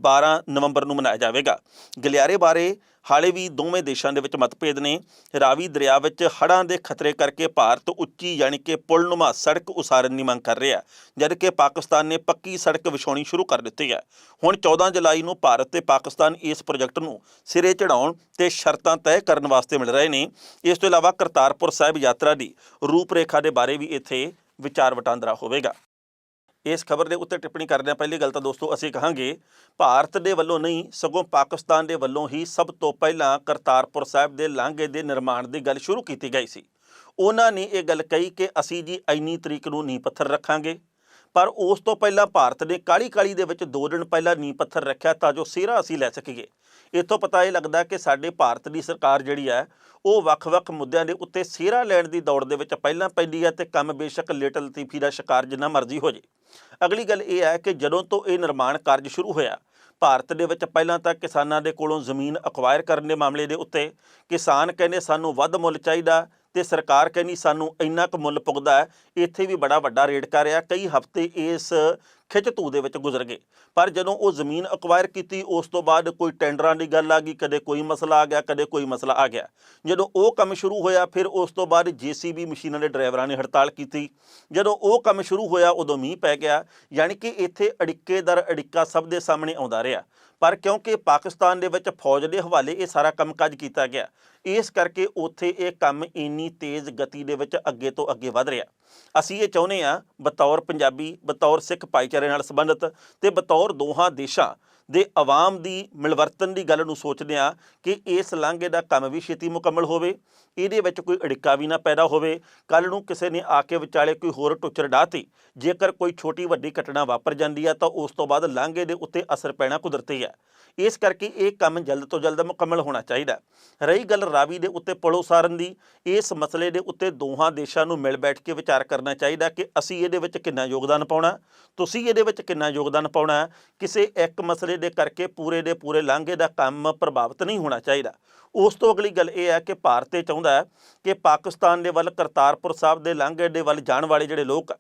12 ਨਵੰਬਰ ਨੂੰ ਮਨਾਇਆ ਜਾਵੇਗਾ। ਗਲਿਆਰੇ ਬਾਰੇ ਹਾਲੇ ਵੀ ਦੋਵੇਂ ਦੇਸ਼ਾਂ ਦੇ ਵਿੱਚ ਮਤਭੇਦ ਨੇ। ਰਾਵੀ ਦਰਿਆ ਵਿੱਚ ਹੜ੍ਹਾਂ ਦੇ ਖਤਰੇ ਕਰਕੇ ਭਾਰਤ ਉੱਚੀ ਯਾਨੀ ਕਿ ਪੁਲਨੁਮਾ ਸੜਕ ਉਸਾਰਨ ਦੀ ਮੰਗ ਕਰ ਰਿਹਾ, ਜਦਕਿ ਪਾਕਿਸਤਾਨ ਨੇ ਪੱਕੀ ਸੜਕ ਵਿਛਾਉਣੀ ਸ਼ੁਰੂ ਕਰ ਦਿੱਤੀ ਹੈ। ਹੁਣ 14 ਜੁਲਾਈ ਨੂੰ ਭਾਰਤ ਤੇ ਪਾਕਿਸਤਾਨ ਇਸ ਪ੍ਰੋਜੈਕਟ ਨੂੰ ਸਿਰੇ ਚੜ੍ਹਾਉਣ ਤੇ ਸ਼ਰਤਾਂ ਤੈਅ ਕਰਨ ਵਾਸਤੇ ਮਿਲ ਰਹੇ ਨੇ। ਇਸ ਤੋਂ ਇਲਾਵਾ ਕਰਤਾਰਪੁਰ ਸਾਹਿਬ ਯਾਤਰਾ ਦੀ ਰੂਪਰੇਖਾ ਦੇ ਬਾਰੇ ਵੀ ਇੱਥੇ ਵਿਚਾਰ ਵਟਾਂਦਰਾ ਹੋਵੇਗਾ। ਇਸ ਖਬਰ ਦੇ ਉੱਤੇ ਟਿੱਪਣੀ ਕਰਦਿਆਂ ਪਹਿਲੀ ਗੱਲ ਤਾਂ ਦੋਸਤੋ ਅਸੀਂ ਕਹਾਂਗੇ ਭਾਰਤ ਦੇ ਵੱਲੋਂ ਨਹੀਂ ਸਗੋਂ ਪਾਕਿਸਤਾਨ ਦੇ ਵੱਲੋਂ ਹੀ ਸਭ ਤੋਂ ਪਹਿਲਾਂ ਕਰਤਾਰਪੁਰ ਸਾਹਿਬ ਦੇ ਲਾਂਘੇ ਦੇ ਨਿਰਮਾਣ ਦੀ ਗੱਲ ਸ਼ੁਰੂ ਕੀਤੀ ਗਈ ਸੀ। ਉਹਨਾਂ ਨੇ ਇਹ ਗੱਲ ਕਹੀ ਕਿ ਅਸੀਂ ਜੀ ਇੰਨੀ ਤਰੀਕ ਨੂੰ ਨੀਂਹ ਪੱਥਰ ਰੱਖਾਂਗੇ, ਪਰ ਉਸ ਤੋਂ ਪਹਿਲਾਂ ਭਾਰਤ ਨੇ ਕਾਹਲੀ ਦੇ ਵਿੱਚ 2 ਦਿਨ ਪਹਿਲਾਂ ਨੀਂਹ ਪੱਥਰ ਰੱਖਿਆ ਤਾਂ ਜੋ ਸਿਹਰਾ ਅਸੀਂ ਲੈ ਸਕੀਏ। ਇੱਥੋਂ ਪਤਾ ਇਹ ਲੱਗਦਾ ਕਿ ਸਾਡੇ ਭਾਰਤ ਦੀ ਸਰਕਾਰ ਜਿਹੜੀ ਹੈ ਉਹ ਵੱਖ-ਵੱਖ ਮੁੱਦਿਆਂ ਦੇ ਉੱਤੇ ਸਿਹਰਾ ਲੈਣ ਦੀ ਦੌੜ ਦੇ ਵਿੱਚ ਪਹਿਲਾਂ ਪੈਂਦੀ ਹੈ ਤੇ ਕੰਮ ਬੇਸ਼ੱਕ ਲੇਟ ਲਤੀਫੀ ਦਾ ਸ਼ਿਕਾਰ ਜਿੰਨਾ ਮਰਜ਼ੀ ਹੋ ਜੇ। ਅਗਲੀ ਗੱਲ ਇਹ ਹੈ ਕਿ ਜਦੋਂ ਤੋਂ ਇਹ ਨਿਰਮਾਣ ਕਾਰਜ ਸ਼ੁਰੂ ਹੋਇਆ ਭਾਰਤ ਦੇ ਵਿੱਚ ਪਹਿਲਾਂ ਤਾਂ ਕਿਸਾਨਾਂ ਦੇ ਕੋਲੋਂ ਜ਼ਮੀਨ ਅਕਵਾਇਰ ਕਰਨ ਦੇ ਮਾਮਲੇ ਦੇ ਉੱਤੇ ਕਿਸਾਨ ਕਹਿੰਦੇ ਸਾਨੂੰ ਵੱਧ ਮੁੱਲ ਚਾਹੀਦਾ ਤੇ ਸਰਕਾਰ ਕਹਿੰਦੀ ਸਾਨੂੰ ਇੰਨਾ ਕੁ ਮੁੱਲ ਪੁੱਗਦਾ ਹੈ। ਇੱਥੇ ਵੀ ਬੜਾ ਵੱਡਾ ਰੇਡ ਕਰ ਰਿਹਾ। ਕਈ ਹਫ਼ਤੇ ਇਸ ਖਿੱਚ ਧੂ ਦੇ ਵਿੱਚ ਗੁਜ਼ਰ ਗਏ। ਪਰ ਜਦੋਂ ਉਹ ਜ਼ਮੀਨ ਅਕਵਾਇਰ ਕੀਤੀ ਉਸ ਤੋਂ ਬਾਅਦ ਕੋਈ ਟੈਂਡਰਾਂ ਦੀ ਗੱਲ ਆ ਗਈ, ਕਦੇ ਕੋਈ ਮਸਲਾ ਆ ਗਿਆ, ਕਦੇ ਕੋਈ ਮਸਲਾ ਆ ਗਿਆ। ਜਦੋਂ ਉਹ ਕੰਮ ਸ਼ੁਰੂ ਹੋਇਆ ਫਿਰ ਉਸ ਤੋਂ ਬਾਅਦ JCB ਮਸ਼ੀਨਾਂ ਦੇ ਡਰਾਈਵਰਾਂ ਨੇ ਹੜਤਾਲ ਕੀਤੀ। ਜਦੋਂ ਉਹ ਕੰਮ ਸ਼ੁਰੂ ਹੋਇਆ ਉਦੋਂ ਮੀਂਹ ਪੈ ਗਿਆ। ਯਾਨੀ ਕਿ ਇੱਥੇ ਅੜਿੱਕੇ ਦਰ ਅੜਿੱਕਾ ਸਭ ਦੇ ਸਾਹਮਣੇ ਆਉਂਦਾ ਰਿਹਾ। ਪਰ ਕਿਉਂਕਿ ਪਾਕਿਸਤਾਨ ਦੇ ਵਿੱਚ ਫੌਜ ਦੇ ਹਵਾਲੇ ਇਹ ਸਾਰਾ ਕੰਮਕਾਜ ਕੀਤਾ ਗਿਆ, ਇਸ ਕਰਕੇ ਉੱਥੇ ਇਹ ਕੰਮ ਇੰਨੀ ਤੇਜ਼ ਗਤੀ ਦੇ ਵਿੱਚ ਅੱਗੇ ਤੋਂ ਅੱਗੇ ਵਧ ਰਿਹਾ। ਅਸੀਂ ਇਹ ਚਾਹੁੰਦੇ ਹਾਂ ਬਤੌਰ ਪੰਜਾਬੀ, ਬਤੌਰ ਸਿੱਖ ਭਾਈਚਾਰੇ ਨਾਲ ਸੰਬੰਧਿਤ ਤੇ ਬਤੌਰ ਦੋਹਾਂ ਦੇਸ਼ਾਂ ਦੇ ਆਵਾਮ ਦੀ ਮਿਲਵਰਤਨ ਦੀ ਗੱਲ ਨੂੰ ਸੋਚਦੇ ਹਾਂ ਕਿ ਇਸ ਲਾਂਘੇ ਦਾ ਕੰਮ ਵੀ ਛੇਤੀ ਮੁਕੰਮਲ ਹੋਵੇ, ਇਹਦੇ ਵਿੱਚ ਕੋਈ ਅੜਿੱਕਾ ਵੀ ਨਾ ਪੈਦਾ ਹੋਵੇ। ਕੱਲ੍ਹ ਨੂੰ ਕਿਸੇ ਨੇ ਆ ਕੇ ਵਿਚਾਲੇ ਕੋਈ ਹੋਰ ਟੁੱਚਰ ਡਾਹਤੀ, ਜੇਕਰ ਕੋਈ ਛੋਟੀ ਵੱਡੀ ਘਟਨਾ ਵਾਪਰ ਜਾਂਦੀ ਹੈ ਤਾਂ ਉਸ ਤੋਂ ਬਾਅਦ ਲਾਂਘੇ ਦੇ ਉੱਤੇ ਅਸਰ ਪੈਣਾ ਕੁਦਰਤੀ ਹੈ। ਇਸ ਕਰਕੇ ਇਹ ਕੰਮ ਜਲਦ ਤੋਂ ਜਲਦ ਮੁਕੰਮਲ ਹੋਣਾ ਚਾਹੀਦਾ। ਰਹੀ ਗੱਲ ਰਾਵੀ ਦੇ ਉੱਤੇ ਪੁਲ ਉਸਾਰਨ ਦੀ, ਇਸ ਮਸਲੇ ਦੇ ਉੱਤੇ ਦੋਹਾਂ ਦੇਸ਼ਾਂ ਨੂੰ ਮਿਲ ਬੈਠ ਕੇ ਵਿਚਾਰ ਕਰਨਾ ਚਾਹੀਦਾ ਕਿ ਅਸੀਂ ਇਹਦੇ ਵਿੱਚ ਕਿੰਨਾ ਯੋਗਦਾਨ ਪਾਉਣਾ, ਤੁਸੀਂ ਇਹਦੇ ਵਿੱਚ ਕਿੰਨਾ ਯੋਗਦਾਨ ਪਾਉਣਾ। ਕਿਸੇ ਇੱਕ ਮਸਲੇ ਦੇ ਕਰਕੇ ਪੂਰੇ ਦੇ ਪੂਰੇ ਲਾਂਘੇ ਦਾ ਕੰਮ ਪ੍ਰਭਾਵਿਤ ਨਹੀਂ ਹੋਣਾ ਚਾਹੀਦਾ। ਉਸ ਤੋਂ ਅਗਲੀ ਗੱਲ ਇਹ ਹੈ ਕਿ ਭਾਰਤ ਇਹ ਚਾਹੁੰਦਾ ਹੈ ਕਿ ਪਾਕਿਸਤਾਨ ਦੇ ਵੱਲ ਕਰਤਾਰਪੁਰ ਸਾਹਿਬ ਦੇ ਲਾਂਘੇ ਦੇ ਵੱਲ ਜਾਣ ਵਾਲੇ ਜਿਹੜੇ ਲੋਕ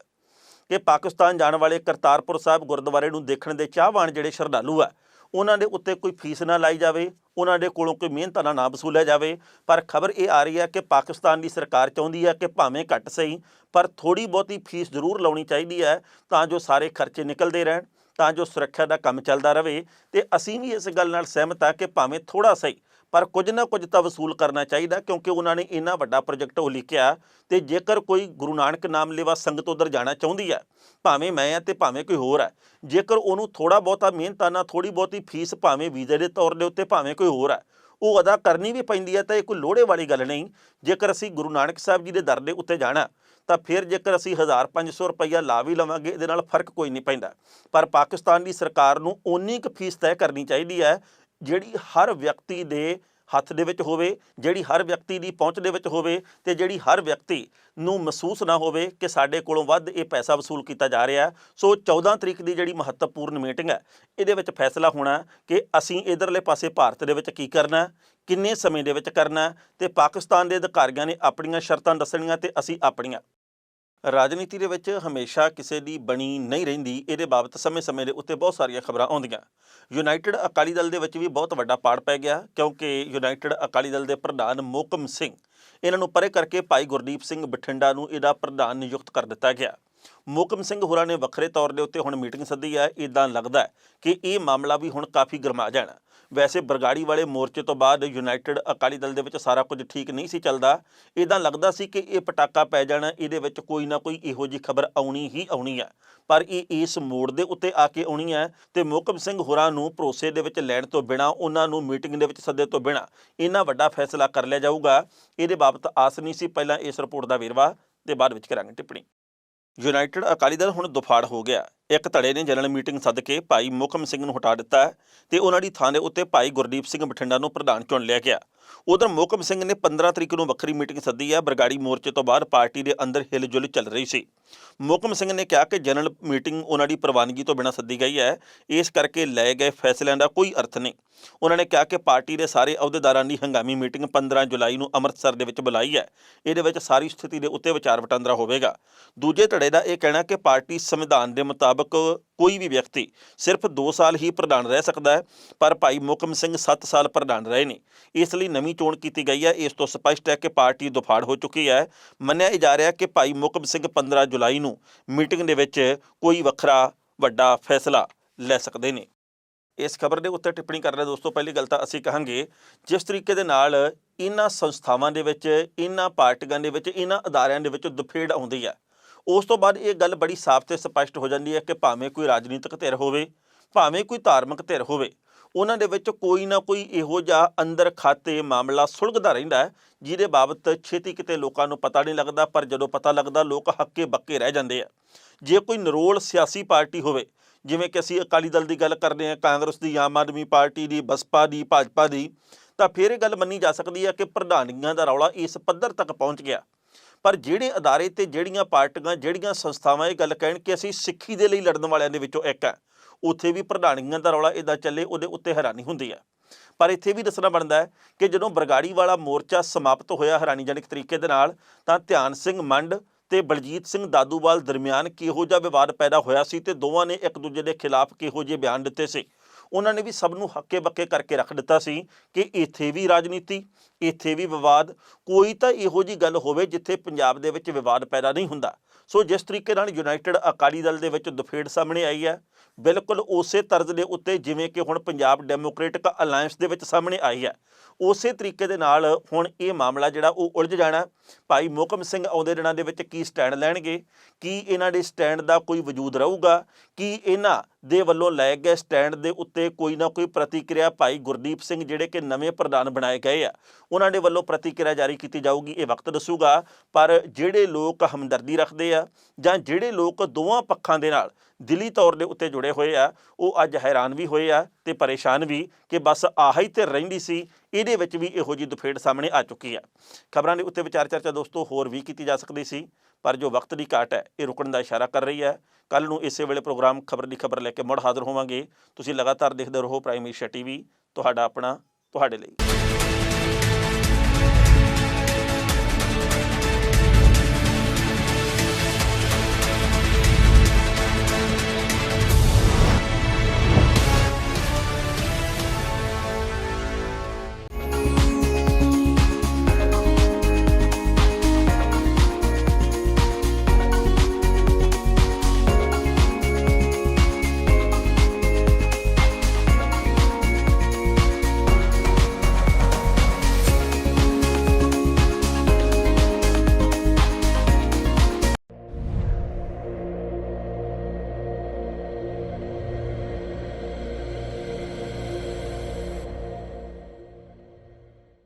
ਕਿ ਪਾਕਿਸਤਾਨ ਜਾਣ ਵਾਲੇ ਕਰਤਾਰਪੁਰ ਸਾਹਿਬ ਗੁਰਦੁਆਰੇ ਨੂੰ ਦੇਖਣ ਦੇ ਚਾਹਵਾਨ ਜਿਹੜੇ ਸ਼ਰਧਾਲੂ ਆ, ਉਹਨਾਂ ਦੇ ਉੱਤੇ ਕੋਈ ਫੀਸ ਨਾ ਲਾਈ ਜਾਵੇ, ਉਹਨਾਂ ਦੇ ਕੋਲੋਂ ਕੋਈ ਮਿਹਨਤਾਨਾ ਨਾ ਵਸੂਲਿਆ ਜਾਵੇ। ਪਰ ਖਬਰ ਇਹ ਆ ਰਹੀ ਹੈ ਕਿ ਪਾਕਿਸਤਾਨ ਦੀ ਸਰਕਾਰ ਚਾਹੁੰਦੀ ਹੈ ਕਿ ਭਾਵੇਂ ਘੱਟ ਸਹੀ ਪਰ ਥੋੜ੍ਹੀ ਬਹੁਤੀ ਫੀਸ ਜ਼ਰੂਰ ਲਾਉਣੀ ਚਾਹੀਦੀ ਹੈ ਤਾਂ ਜੋ ਸਾਰੇ ਖਰਚੇ ਨਿਕਲਦੇ ਰਹਿਣ, ਤਾਂ ਜੋ ਸੁਰੱਖਿਆ ਦਾ ਕੰਮ ਚੱਲਦਾ ਰਹੇ। ਤੇ ਅਸੀਂ ਵੀ ਇਸ ਗੱਲ ਨਾਲ ਸਹਿਮਤ ਹਾਂ ਕਿ ਭਾਵੇਂ ਥੋੜ੍ਹਾ ਸਹੀ ਪਰ ਕੁਝ ਨਾ ਕੁਝ ਤਾਂ ਵਸੂਲ ਕਰਨਾ ਚਾਹੀਦਾ, ਕਿਉਂਕਿ ਉਹਨਾਂ ਨੇ ਇੰਨਾ ਵੱਡਾ ਪ੍ਰੋਜੈਕਟ ਉਹ ਲਿਖਿਆ। ਤੇ ਜੇਕਰ ਕੋਈ ਗੁਰੂ ਨਾਨਕ ਨਾਮ ਲੇਵਾ ਸੰਗਤ ਉੱਧਰ ਜਾਣਾ ਚਾਹੁੰਦੀ ਹੈ, ਭਾਵੇਂ ਮੈਂ ਹਾਂ ਤੇ ਭਾਵੇਂ ਕੋਈ ਹੋਰ ਹੈ, ਜੇਕਰ ਉਹਨੂੰ ਥੋੜ੍ਹਾ ਬਹੁਤਾ ਮਿਹਨਤਾਨਾ ਥੋੜ੍ਹੀ ਬਹੁਤੀ ਫੀਸ ਭਾਵੇਂ ਵੀਜ਼ੇ ਦੇ ਤੌਰ ਦੇ ਉੱਤੇ ਭਾਵੇਂ ਕੋਈ ਹੋਰ ਹੈ ਉਹ ਅਦਾ ਕਰਨੀ ਵੀ ਪੈਂਦੀ ਹੈ ਤਾਂ ਇਹ ਕੋਈ ਲੋੜੇ ਵਾਲੀ ਗੱਲ ਨਹੀਂ। ਜੇਕਰ ਅਸੀਂ ਗੁਰੂ ਨਾਨਕ ਸਾਹਿਬ ਜੀ ਦੇ ਦਰ ਦੇ ਉੱਤੇ ਜਾਣਾ ਤਾਂ ਫਿਰ ਜੇਕਰ ਅਸੀਂ 1500 ਰੁਪਈਆ ਲਾ ਵੀ ਲਵਾਂਗੇ ਇਹਦੇ ਨਾਲ ਫਰਕ ਕੋਈ ਨਹੀਂ ਪੈਂਦਾ। ਪਰ ਪਾਕਿਸਤਾਨ ਦੀ ਸਰਕਾਰ ਨੂੰ ਓਨੀ ਕੁ ਫੀਸ ਤੈਅ ਕਰਨੀ ਚਾਹੀਦੀ ਹੈ ਜਿਹੜੀ ਹਰ ਵਿਅਕਤੀ ਦੇ ਹੱਥ ਦੇ ਵਿੱਚ ਹੋਵੇ, ਜਿਹੜੀ ਹਰ ਵਿਅਕਤੀ ਦੀ ਪਹੁੰਚ ਦੇ ਵਿੱਚ ਹੋਵੇ ਤੇ ਜਿਹੜੀ ਹਰ ਵਿਅਕਤੀ ਨੂੰ ਮਹਿਸੂਸ ਨਾ ਹੋਵੇ ਕਿ ਸਾਡੇ ਕੋਲੋਂ ਵੱਧ ਇਹ ਪੈਸਾ ਵਸੂਲ ਕੀਤਾ ਜਾ ਰਿਹਾ। ਸੋ 14 ਤਰੀਕ ਦੀ ਜਿਹੜੀ ਮਹੱਤਵਪੂਰਨ ਮੀਟਿੰਗ ਹੈ ਇਹਦੇ ਵਿੱਚ ਫੈਸਲਾ ਹੋਣਾ ਕਿ ਅਸੀਂ ਇਧਰਲੇ ਪਾਸੇ ਭਾਰਤ ਦੇ ਵਿੱਚ ਕੀ ਕਰਨਾ, ਕਿੰਨੇ ਸਮੇਂ ਦੇ ਵਿੱਚ ਕਰਨਾ, ਤੇ ਪਾਕਿਸਤਾਨ ਦੇ ਅਧਿਕਾਰੀਆਂ ਨੇ ਆਪਣੀਆਂ ਸ਼ਰਤਾਂ ਦੱਸਣੀਆਂ ਤੇ ਅਸੀਂ ਆਪਣੀਆਂ। ਰਾਜਨੀਤੀ ਦੇ ਵਿੱਚ ਹਮੇਸ਼ਾ ਕਿਸੇ ਦੀ ਬਣੀ ਨਹੀਂ ਰਹਿੰਦੀ, ਇਹਦੇ ਬਾਬਤ ਸਮੇਂ-ਸਮੇਂ ਦੇ ਉੱਤੇ ਬਹੁਤ ਸਾਰੀਆਂ ਖਬਰਾਂ ਆਉਂਦੀਆਂ। ਯੂਨਾਈਟਿਡ ਅਕਾਲੀ ਦਲ ਦੇ ਵਿੱਚ ਵੀ ਬਹੁਤ ਵੱਡਾ ਪਾੜ ਪੈ ਗਿਆ, ਕਿਉਂਕਿ ਯੂਨਾਈਟਿਡ ਅਕਾਲੀ ਦਲ ਦੇ ਪ੍ਰਧਾਨ ਮੋਹਕਮ ਸਿੰਘ ਇਹਨਾਂ ਨੂੰ ਪਰੇ ਕਰਕੇ ਭਾਈ ਗੁਰਦੀਪ ਸਿੰਘ ਬਠਿੰਡਾ ਨੂੰ ਇਹਦਾ ਪ੍ਰਧਾਨ ਨਿਯੁਕਤ ਕਰ ਦਿੱਤਾ ਗਿਆ। ਮੋਹਕਮ ਸਿੰਘ ਹੋਰਾਂ ਨੇ ਵੱਖਰੇ ਤੌਰ ਦੇ ਉੱਤੇ ਹੁਣ ਮੀਟਿੰਗ ਸੱਦੀ ਹੈ। ਇੱਦਾਂ ਲੱਗਦਾ ਹੈ ਕਿ ਇਹ ਮਾਮਲਾ ਵੀ ਹੁਣ ਕਾਫੀ ਗਰਮਾ ਜਾਣਾ। ਵੈਸੇ ਬਰਗਾੜੀ ਵਾਲੇ ਮੋਰਚੇ ਤੋਂ ਬਾਅਦ ਯੂਨਾਈਟਿਡ ਅਕਾਲੀ ਦਲ ਦੇ ਵਿੱਚ ਸਾਰਾ ਕੁਝ ਠੀਕ ਨਹੀਂ ਸੀ ਚੱਲਦਾ। ਇੱਦਾਂ ਲੱਗਦਾ ਸੀ ਕਿ ਇਹ ਪਟਾਕਾ ਪੈ ਜਾਣਾ, ਇਹਦੇ ਵਿੱਚ ਕੋਈ ਨਾ ਕੋਈ ਇਹੋ ਜਿਹੀ ਖਬਰ ਆਉਣੀ ਹੀ ਆਉਣੀ ਹੈ। ਪਰ ਇਹ ਇਸ ਮੋੜ ਦੇ ਉੱਤੇ ਆ ਕੇ ਆਉਣੀ ਹੈ ਤੇ ਮੋਹਕਮ ਸਿੰਘ ਹੋਰਾਂ ਨੂੰ ਭਰੋਸੇ ਦੇ ਵਿੱਚ ਲੈਣ ਤੋਂ ਬਿਨਾਂ, ਉਹਨਾਂ ਨੂੰ ਮੀਟਿੰਗ ਦੇ ਵਿੱਚ ਸੱਦੇ ਤੋਂ ਬਿਨਾਂ ਇੰਨਾ ਵੱਡਾ ਫੈਸਲਾ ਕਰ ਲਿਆ ਜਾਊਗਾ, ਇਹਦੇ ਬਾਬਤ ਆਸ ਨਹੀਂ ਸੀ। ਪਹਿਲਾਂ ਇਸ ਰਿਪੋਰਟ ਦਾ ਵੇਰਵਾ ਤੇ ਬਾਅਦ ਵਿੱਚ ਕਰਾਂਗੇ ਟਿੱਪਣੀ। ਯੂਨਾਈਟਿਡ ਅਕਾਲੀ ਦਲ ਹੁਣ ਦੁਫਾੜ ਹੋ ਗਿਆ। ਇੱਕ ਧੜੇ ਨੇ ਜਨਰਲ ਮੀਟਿੰਗ ਸੱਦ ਕੇ ਭਾਈ ਮੋਹਕਮ ਸਿੰਘ ਨੂੰ ਹਟਾ ਦਿੱਤਾ ਤੇ ਉਹਨਾਂ ਦੀ ਥਾਂ ਦੇ ਉੱਤੇ ਭਾਈ ਗੁਰਦੀਪ ਸਿੰਘ ਬਠਿੰਡਾ ਨੂੰ ਪ੍ਰਧਾਨ ਚੁਣ ਲਿਆ ਗਿਆ। ਉਧਰ ਮੋਹਕਮ ਸਿੰਘ ਨੇ 15 ਤਰੀਕ ਨੂੰ ਵੱਖਰੀ ਮੀਟਿੰਗ ਸੱਦੀ ਹੈ। ਬਰਗਾੜੀ ਮੋਰਚੇ ਤੋਂ ਬਾਅਦ ਪਾਰਟੀ ਦੇ ਅੰਦਰ ਹਿਲਜੁਲ ਚੱਲ ਰਹੀ ਸੀ। ਮੋਹਕਮ ਸਿੰਘ ਨੇ ਕਿਹਾ ਕਿ ਜਨਰਲ ਮੀਟਿੰਗ ਉਹਨਾਂ ਦੀ ਪ੍ਰਵਾਨਗੀ ਤੋਂ ਬਿਨਾਂ ਸੱਦੀ ਗਈ ਹੈ, ਇਸ ਕਰਕੇ ਲਏ ਗਏ ਫੈਸਲਿਆਂ ਦਾ ਕੋਈ ਅਰਥ ਨਹੀਂ। ਉਹਨਾਂ ਨੇ ਕਿਹਾ ਕਿ ਪਾਰਟੀ ਦੇ ਸਾਰੇ ਅਹੁਦੇਦਾਰਾਂ ਦੀ ਹੰਗਾਮੀ ਮੀਟਿੰਗ 15 ਜੁਲਾਈ ਨੂੰ ਅੰਮ੍ਰਿਤਸਰ ਦੇ ਵਿੱਚ ਬੁਲਾਈ ਹੈ। ਇਹਦੇ ਵਿੱਚ ਸਾਰੀ ਸਥਿਤੀ ਦੇ ਉੱਤੇ ਵਿਚਾਰ ਵਟਾਂਦਰਾ ਹੋਵੇਗਾ। ਦੂਜੇ ਧੜੇ ਦਾ ਇਹ ਕਹਿਣਾ ਕਿ ਪਾਰਟੀ ਸੰਵਿਧਾਨ ਦੇ ਮੁਤਾਬਕ ਕੋਈ ਵੀ ਵਿਅਕਤੀ ਸਿਰਫ 2 ਸਾਲ ਹੀ ਪ੍ਰਧਾਨ ਰਹਿ ਸਕਦਾ ਹੈ, ਪਰ ਭਾਈ ਮੋਹਕਮ ਸਿੰਘ 7 ਸਾਲ ਪ੍ਰਧਾਨ ਰਹੇ ਨੇ, ਇਸ ਲਈ ਨਵੀਂ ਚੋਣ ਕੀਤੀ ਗਈ ਹੈ। ਇਸ ਤੋਂ ਸਪਸ਼ਟ ਹੈ ਕਿ ਪਾਰਟੀ ਦੁਫਾੜ ਹੋ ਚੁੱਕੀ ਹੈ। ਮੰਨਿਆ ਜਾ ਰਿਹਾ ਕਿ ਭਾਈ ਮੋਹਕਮ ਸਿੰਘ 15 ਜੁਲਾਈ ਨੂੰ ਮੀਟਿੰਗ ਦੇ ਵਿੱਚ ਕੋਈ ਵੱਖਰਾ ਵੱਡਾ ਫੈਸਲਾ ਲੈ ਸਕਦੇ ਨੇ। ਇਸ ਖਬਰ ਦੇ ਉੱਤੇ ਟਿੱਪਣੀ ਕਰ ਰਹੇ ਦੋਸਤੋ, ਪਹਿਲੀ ਗੱਲ ਤਾਂ ਅਸੀਂ ਕਹਾਂਗੇ ਜਿਸ ਤਰੀਕੇ ਦੇ ਨਾਲ ਇਹਨਾਂ ਸੰਸਥਾਵਾਂ ਦੇ ਵਿੱਚ, ਇਹਨਾਂ ਪਾਰਟੀਆਂ ਦੇ ਵਿੱਚ, ਇਹਨਾਂ ਅਦਾਰਿਆਂ ਦੇ ਵਿੱਚ ਦੁਫੇੜ ਆਉਂਦੀ ਹੈ, ਉਸ ਤੋਂ ਬਾਅਦ ਇਹ ਗੱਲ ਬੜੀ ਸਾਫ਼ ਤੇ ਸਪਸ਼ਟ ਹੋ ਜਾਂਦੀ ਹੈ ਕਿ ਭਾਵੇਂ ਕੋਈ ਰਾਜਨੀਤਿਕ ਧਿਰ ਹੋਵੇ, ਭਾਵੇਂ ਕੋਈ ਧਾਰਮਿਕ ਧਿਰ ਹੋਵੇ, ਉਹਨਾਂ ਦੇ ਵਿੱਚ ਕੋਈ ਨਾ ਕੋਈ ਇਹੋ ਜਿਹਾ ਅੰਦਰ ਖਾਤੇ ਮਾਮਲਾ ਸੁਲਝਦਾ ਰਹਿੰਦਾ ਹੈ ਜਿਹਦੇ ਬਾਬਤ ਛੇਤੀ ਕਿਤੇ ਲੋਕਾਂ ਨੂੰ ਪਤਾ ਨਹੀਂ ਲੱਗਦਾ, ਪਰ ਜਦੋਂ ਪਤਾ ਲੱਗਦਾ ਲੋਕ ਹੱਕੇ ਬੱਕੇ ਰਹਿ ਜਾਂਦੇ ਆ। ਜੇ ਕੋਈ ਨਿਰੋਲ ਸਿਆਸੀ ਪਾਰਟੀ ਹੋਵੇ, ਜਿਵੇਂ ਕਿ ਅਸੀਂ ਅਕਾਲੀ ਦਲ ਦੀ ਗੱਲ ਕਰਦੇ ਹਾਂ, ਕਾਂਗਰਸ ਦੀ, ਆਮ ਆਦਮੀ ਪਾਰਟੀ ਦੀ, ਬਸਪਾ ਦੀ, ਭਾਜਪਾ ਦੀ, ਤਾਂ ਫਿਰ ਇਹ ਗੱਲ ਮੰਨੀ ਜਾ ਸਕਦੀ ਹੈ ਕਿ ਪ੍ਰਧਾਨੀਆਂ ਦਾ ਰੌਲਾ ਇਸ ਪੱਧਰ ਤੱਕ ਪਹੁੰਚ ਗਿਆ। ਪਰ ਜਿਹੜੇ ਅਦਾਰੇ ਤੇ ਜਿਹੜੀਆਂ ਪਾਰਟੀਆਂ, ਜਿਹੜੀਆਂ ਸੰਸਥਾਵਾਂ ਇਹ ਗੱਲ ਕਹਿਣ ਕਿ ਅਸੀਂ ਸਿੱਖੀ ਦੇ ਲਈ ਲੜਨ ਵਾਲਿਆਂ ਦੇ ਵਿੱਚੋਂ ਇੱਕ ਹੈ, ਉੱਥੇ ਵੀ ਪ੍ਰਧਾਨੀਆਂ ਦਾ ਰੌਲਾ ਇੱਦਾਂ ਚੱਲੇ, ਉਹਦੇ ਉੱਤੇ ਹੈਰਾਨੀ ਹੁੰਦੀ ਹੈ। ਪਰ ਇੱਥੇ ਵੀ ਦੱਸਣਾ ਬਣਦਾ ਹੈ ਕਿ ਜਦੋਂ ਬਰਗਾੜੀ ਵਾਲਾ ਮੋਰਚਾ ਸਮਾਪਤ ਹੋਇਆ ਹੈਰਾਨੀਜਨਕ ਤਰੀਕੇ ਦੇ ਨਾਲ, ਤਾਂ ਧਿਆਨ ਸਿੰਘ ਮੰਡ ਤੇ ਬਲਜੀਤ ਸਿੰਘ ਦਾਦੂਵਾਲ ਦਰਮਿਆਨ ਕਿਹੋ ਜਿਹਾ ਵਿਵਾਦ ਪੈਦਾ ਹੋਇਆ ਸੀ ਤੇ ਦੋਵਾਂ ਨੇ ਇੱਕ ਦੂਜੇ ਦੇ ਖਿਲਾਫ ਕਿਹੋ ਜਿਹੇ ਬਿਆਨ ਦਿੱਤੇ ਸੀ। ਉਹਨਾਂ ਨੇ ਵੀ ਸਭ ਨੂੰ ਹੱਕੇ ਬੱਕੇ ਕਰਕੇ ਰੱਖ ਦਿੱਤਾ ਸੀ ਕਿ ਇੱਥੇ ਵੀ ਰਾਜਨੀਤੀ, ਇੱਥੇ ਵੀ ਵਿਵਾਦ, ਕੋਈ ਤਾਂ ਇਹੋ ਜਿਹੀ ਗੱਲ ਹੋਵੇ ਜਿੱਥੇ ਪੰਜਾਬ ਦੇ ਵਿੱਚ ਵਿਵਾਦ ਪੈਦਾ ਨਹੀਂ ਹੁੰਦਾ। ਸੋ ਜਿਸ ਤਰੀਕੇ ਨਾਲ ਯੂਨਾਈਟਿਡ ਅਕਾਲੀ ਦਲ ਦੇ ਵਿੱਚ ਦਫੇੜ ਸਾਹਮਣੇ ਆਈ ਹੈ, ਬਿਲਕੁਲ ਉਸੇ ਤਰਜ਼ ਦੇ ਉੱਤੇ ਜਿਵੇਂ ਕਿ ਹੁਣ ਪੰਜਾਬ ਡੈਮੋਕ੍ਰੇਟਿਕ ਅਲਾਇੰਸ ਦੇ ਵਿੱਚ ਸਾਹਮਣੇ ਆਈ ਹੈ, ਉਸੇ ਤਰੀਕੇ ਦੇ ਨਾਲ ਹੁਣ ਇਹ ਮਾਮਲਾ ਜਿਹੜਾ ਉਹ ਉਲਝ ਜਾਣਾ। ਭਾਈ ਮੋਹਕਮ ਸਿੰਘ ਆਉਂਦੇ ਦਿਨਾਂ ਦੇ ਵਿੱਚ ਕੀ ਸਟੈਂਡ ਲੈਣਗੇ, ਕੀ ਇਹਨਾਂ ਦੇ ਸਟੈਂਡ ਦਾ ਕੋਈ ਵਜੂਦ ਰਹੂਗਾ, ਕੀ ਇਹਨਾਂ ਦੇ ਵੱਲੋਂ ਲਏ ਗਏ ਸਟੈਂਡ ਦੇ ਉੱਤੇ ਕੋਈ ਨਾ ਕੋਈ ਪ੍ਰਤੀਕਿਰਿਆ ਭਾਈ ਗੁਰਦੀਪ ਸਿੰਘ ਜਿਹੜੇ ਕਿ ਨਵੇਂ ਪ੍ਰਧਾਨ ਬਣਾਏ ਗਏ ਆ ਉਹਨਾਂ ਦੇ ਵੱਲੋਂ ਪ੍ਰਤੀਕਿਰਿਆ ਜਾਰੀ ਕੀਤੀ ਜਾਊਗੀ, ਇਹ ਵਕਤ ਦੱਸੂਗਾ। ਪਰ ਜਿਹੜੇ ਲੋਕ ਹਮਦਰਦੀ ਰੱਖਦੇ ਆ ਜਾਂ ਜਿਹੜੇ ਲੋਕ ਦੋਵਾਂ ਪੱਖਾਂ ਦੇ ਨਾਲ ਦਿਲੀ ਤੌਰ ਦੇ ਉੱਤੇ ਜੁੜੇ ਹੋਏ ਆ, ਉਹ ਅੱਜ ਹੈਰਾਨ ਵੀ ਹੋਏ ਆ ਤੇ ਪਰੇਸ਼ਾਨ ਵੀ ਕਿ ਬਸ ਆਹ ਹੀ ਤੇ ਰਹਿੰਦੀ ਸੀ, ਇਹਦੇ ਵਿੱਚ ਵੀ ਇਹੋ ਜਿਹੀ ਦਫੇੜ ਸਾਹਮਣੇ ਆ ਚੁੱਕੀ ਆ। ਖਬਰਾਂ ਦੇ ਉੱਤੇ ਵਿਚਾਰ ਚਰਚਾ ਦੋਸਤੋ ਹੋਰ ਵੀ ਕੀਤੀ ਜਾ ਸਕਦੀ ਸੀ, ਪਰ ਜੋ ਵਕਤ ਦੀ ਘਾਟ ਹੈ ਇਹ ਰੁਕਣ ਦਾ ਇਸ਼ਾਰਾ ਕਰ ਰਹੀ ਹੈ। ਕੱਲ੍ਹ ਨੂੰ ਇਸੇ ਵੇਲੇ ਪ੍ਰੋਗਰਾਮ ਖਬਰ ਦੀ ਖਬਰ ਲੈ ਕੇ ਮੁੜ ਹਾਜ਼ਰ ਹੋਵਾਂਗੇ। ਤੁਸੀਂ ਲਗਾਤਾਰ ਦੇਖਦੇ ਰਹੋ ਪ੍ਰਾਈਮ ਏਸ਼ੀਆ TV, ਤੁਹਾਡਾ ਆਪਣਾ, ਤੁਹਾਡੇ ਲਈ।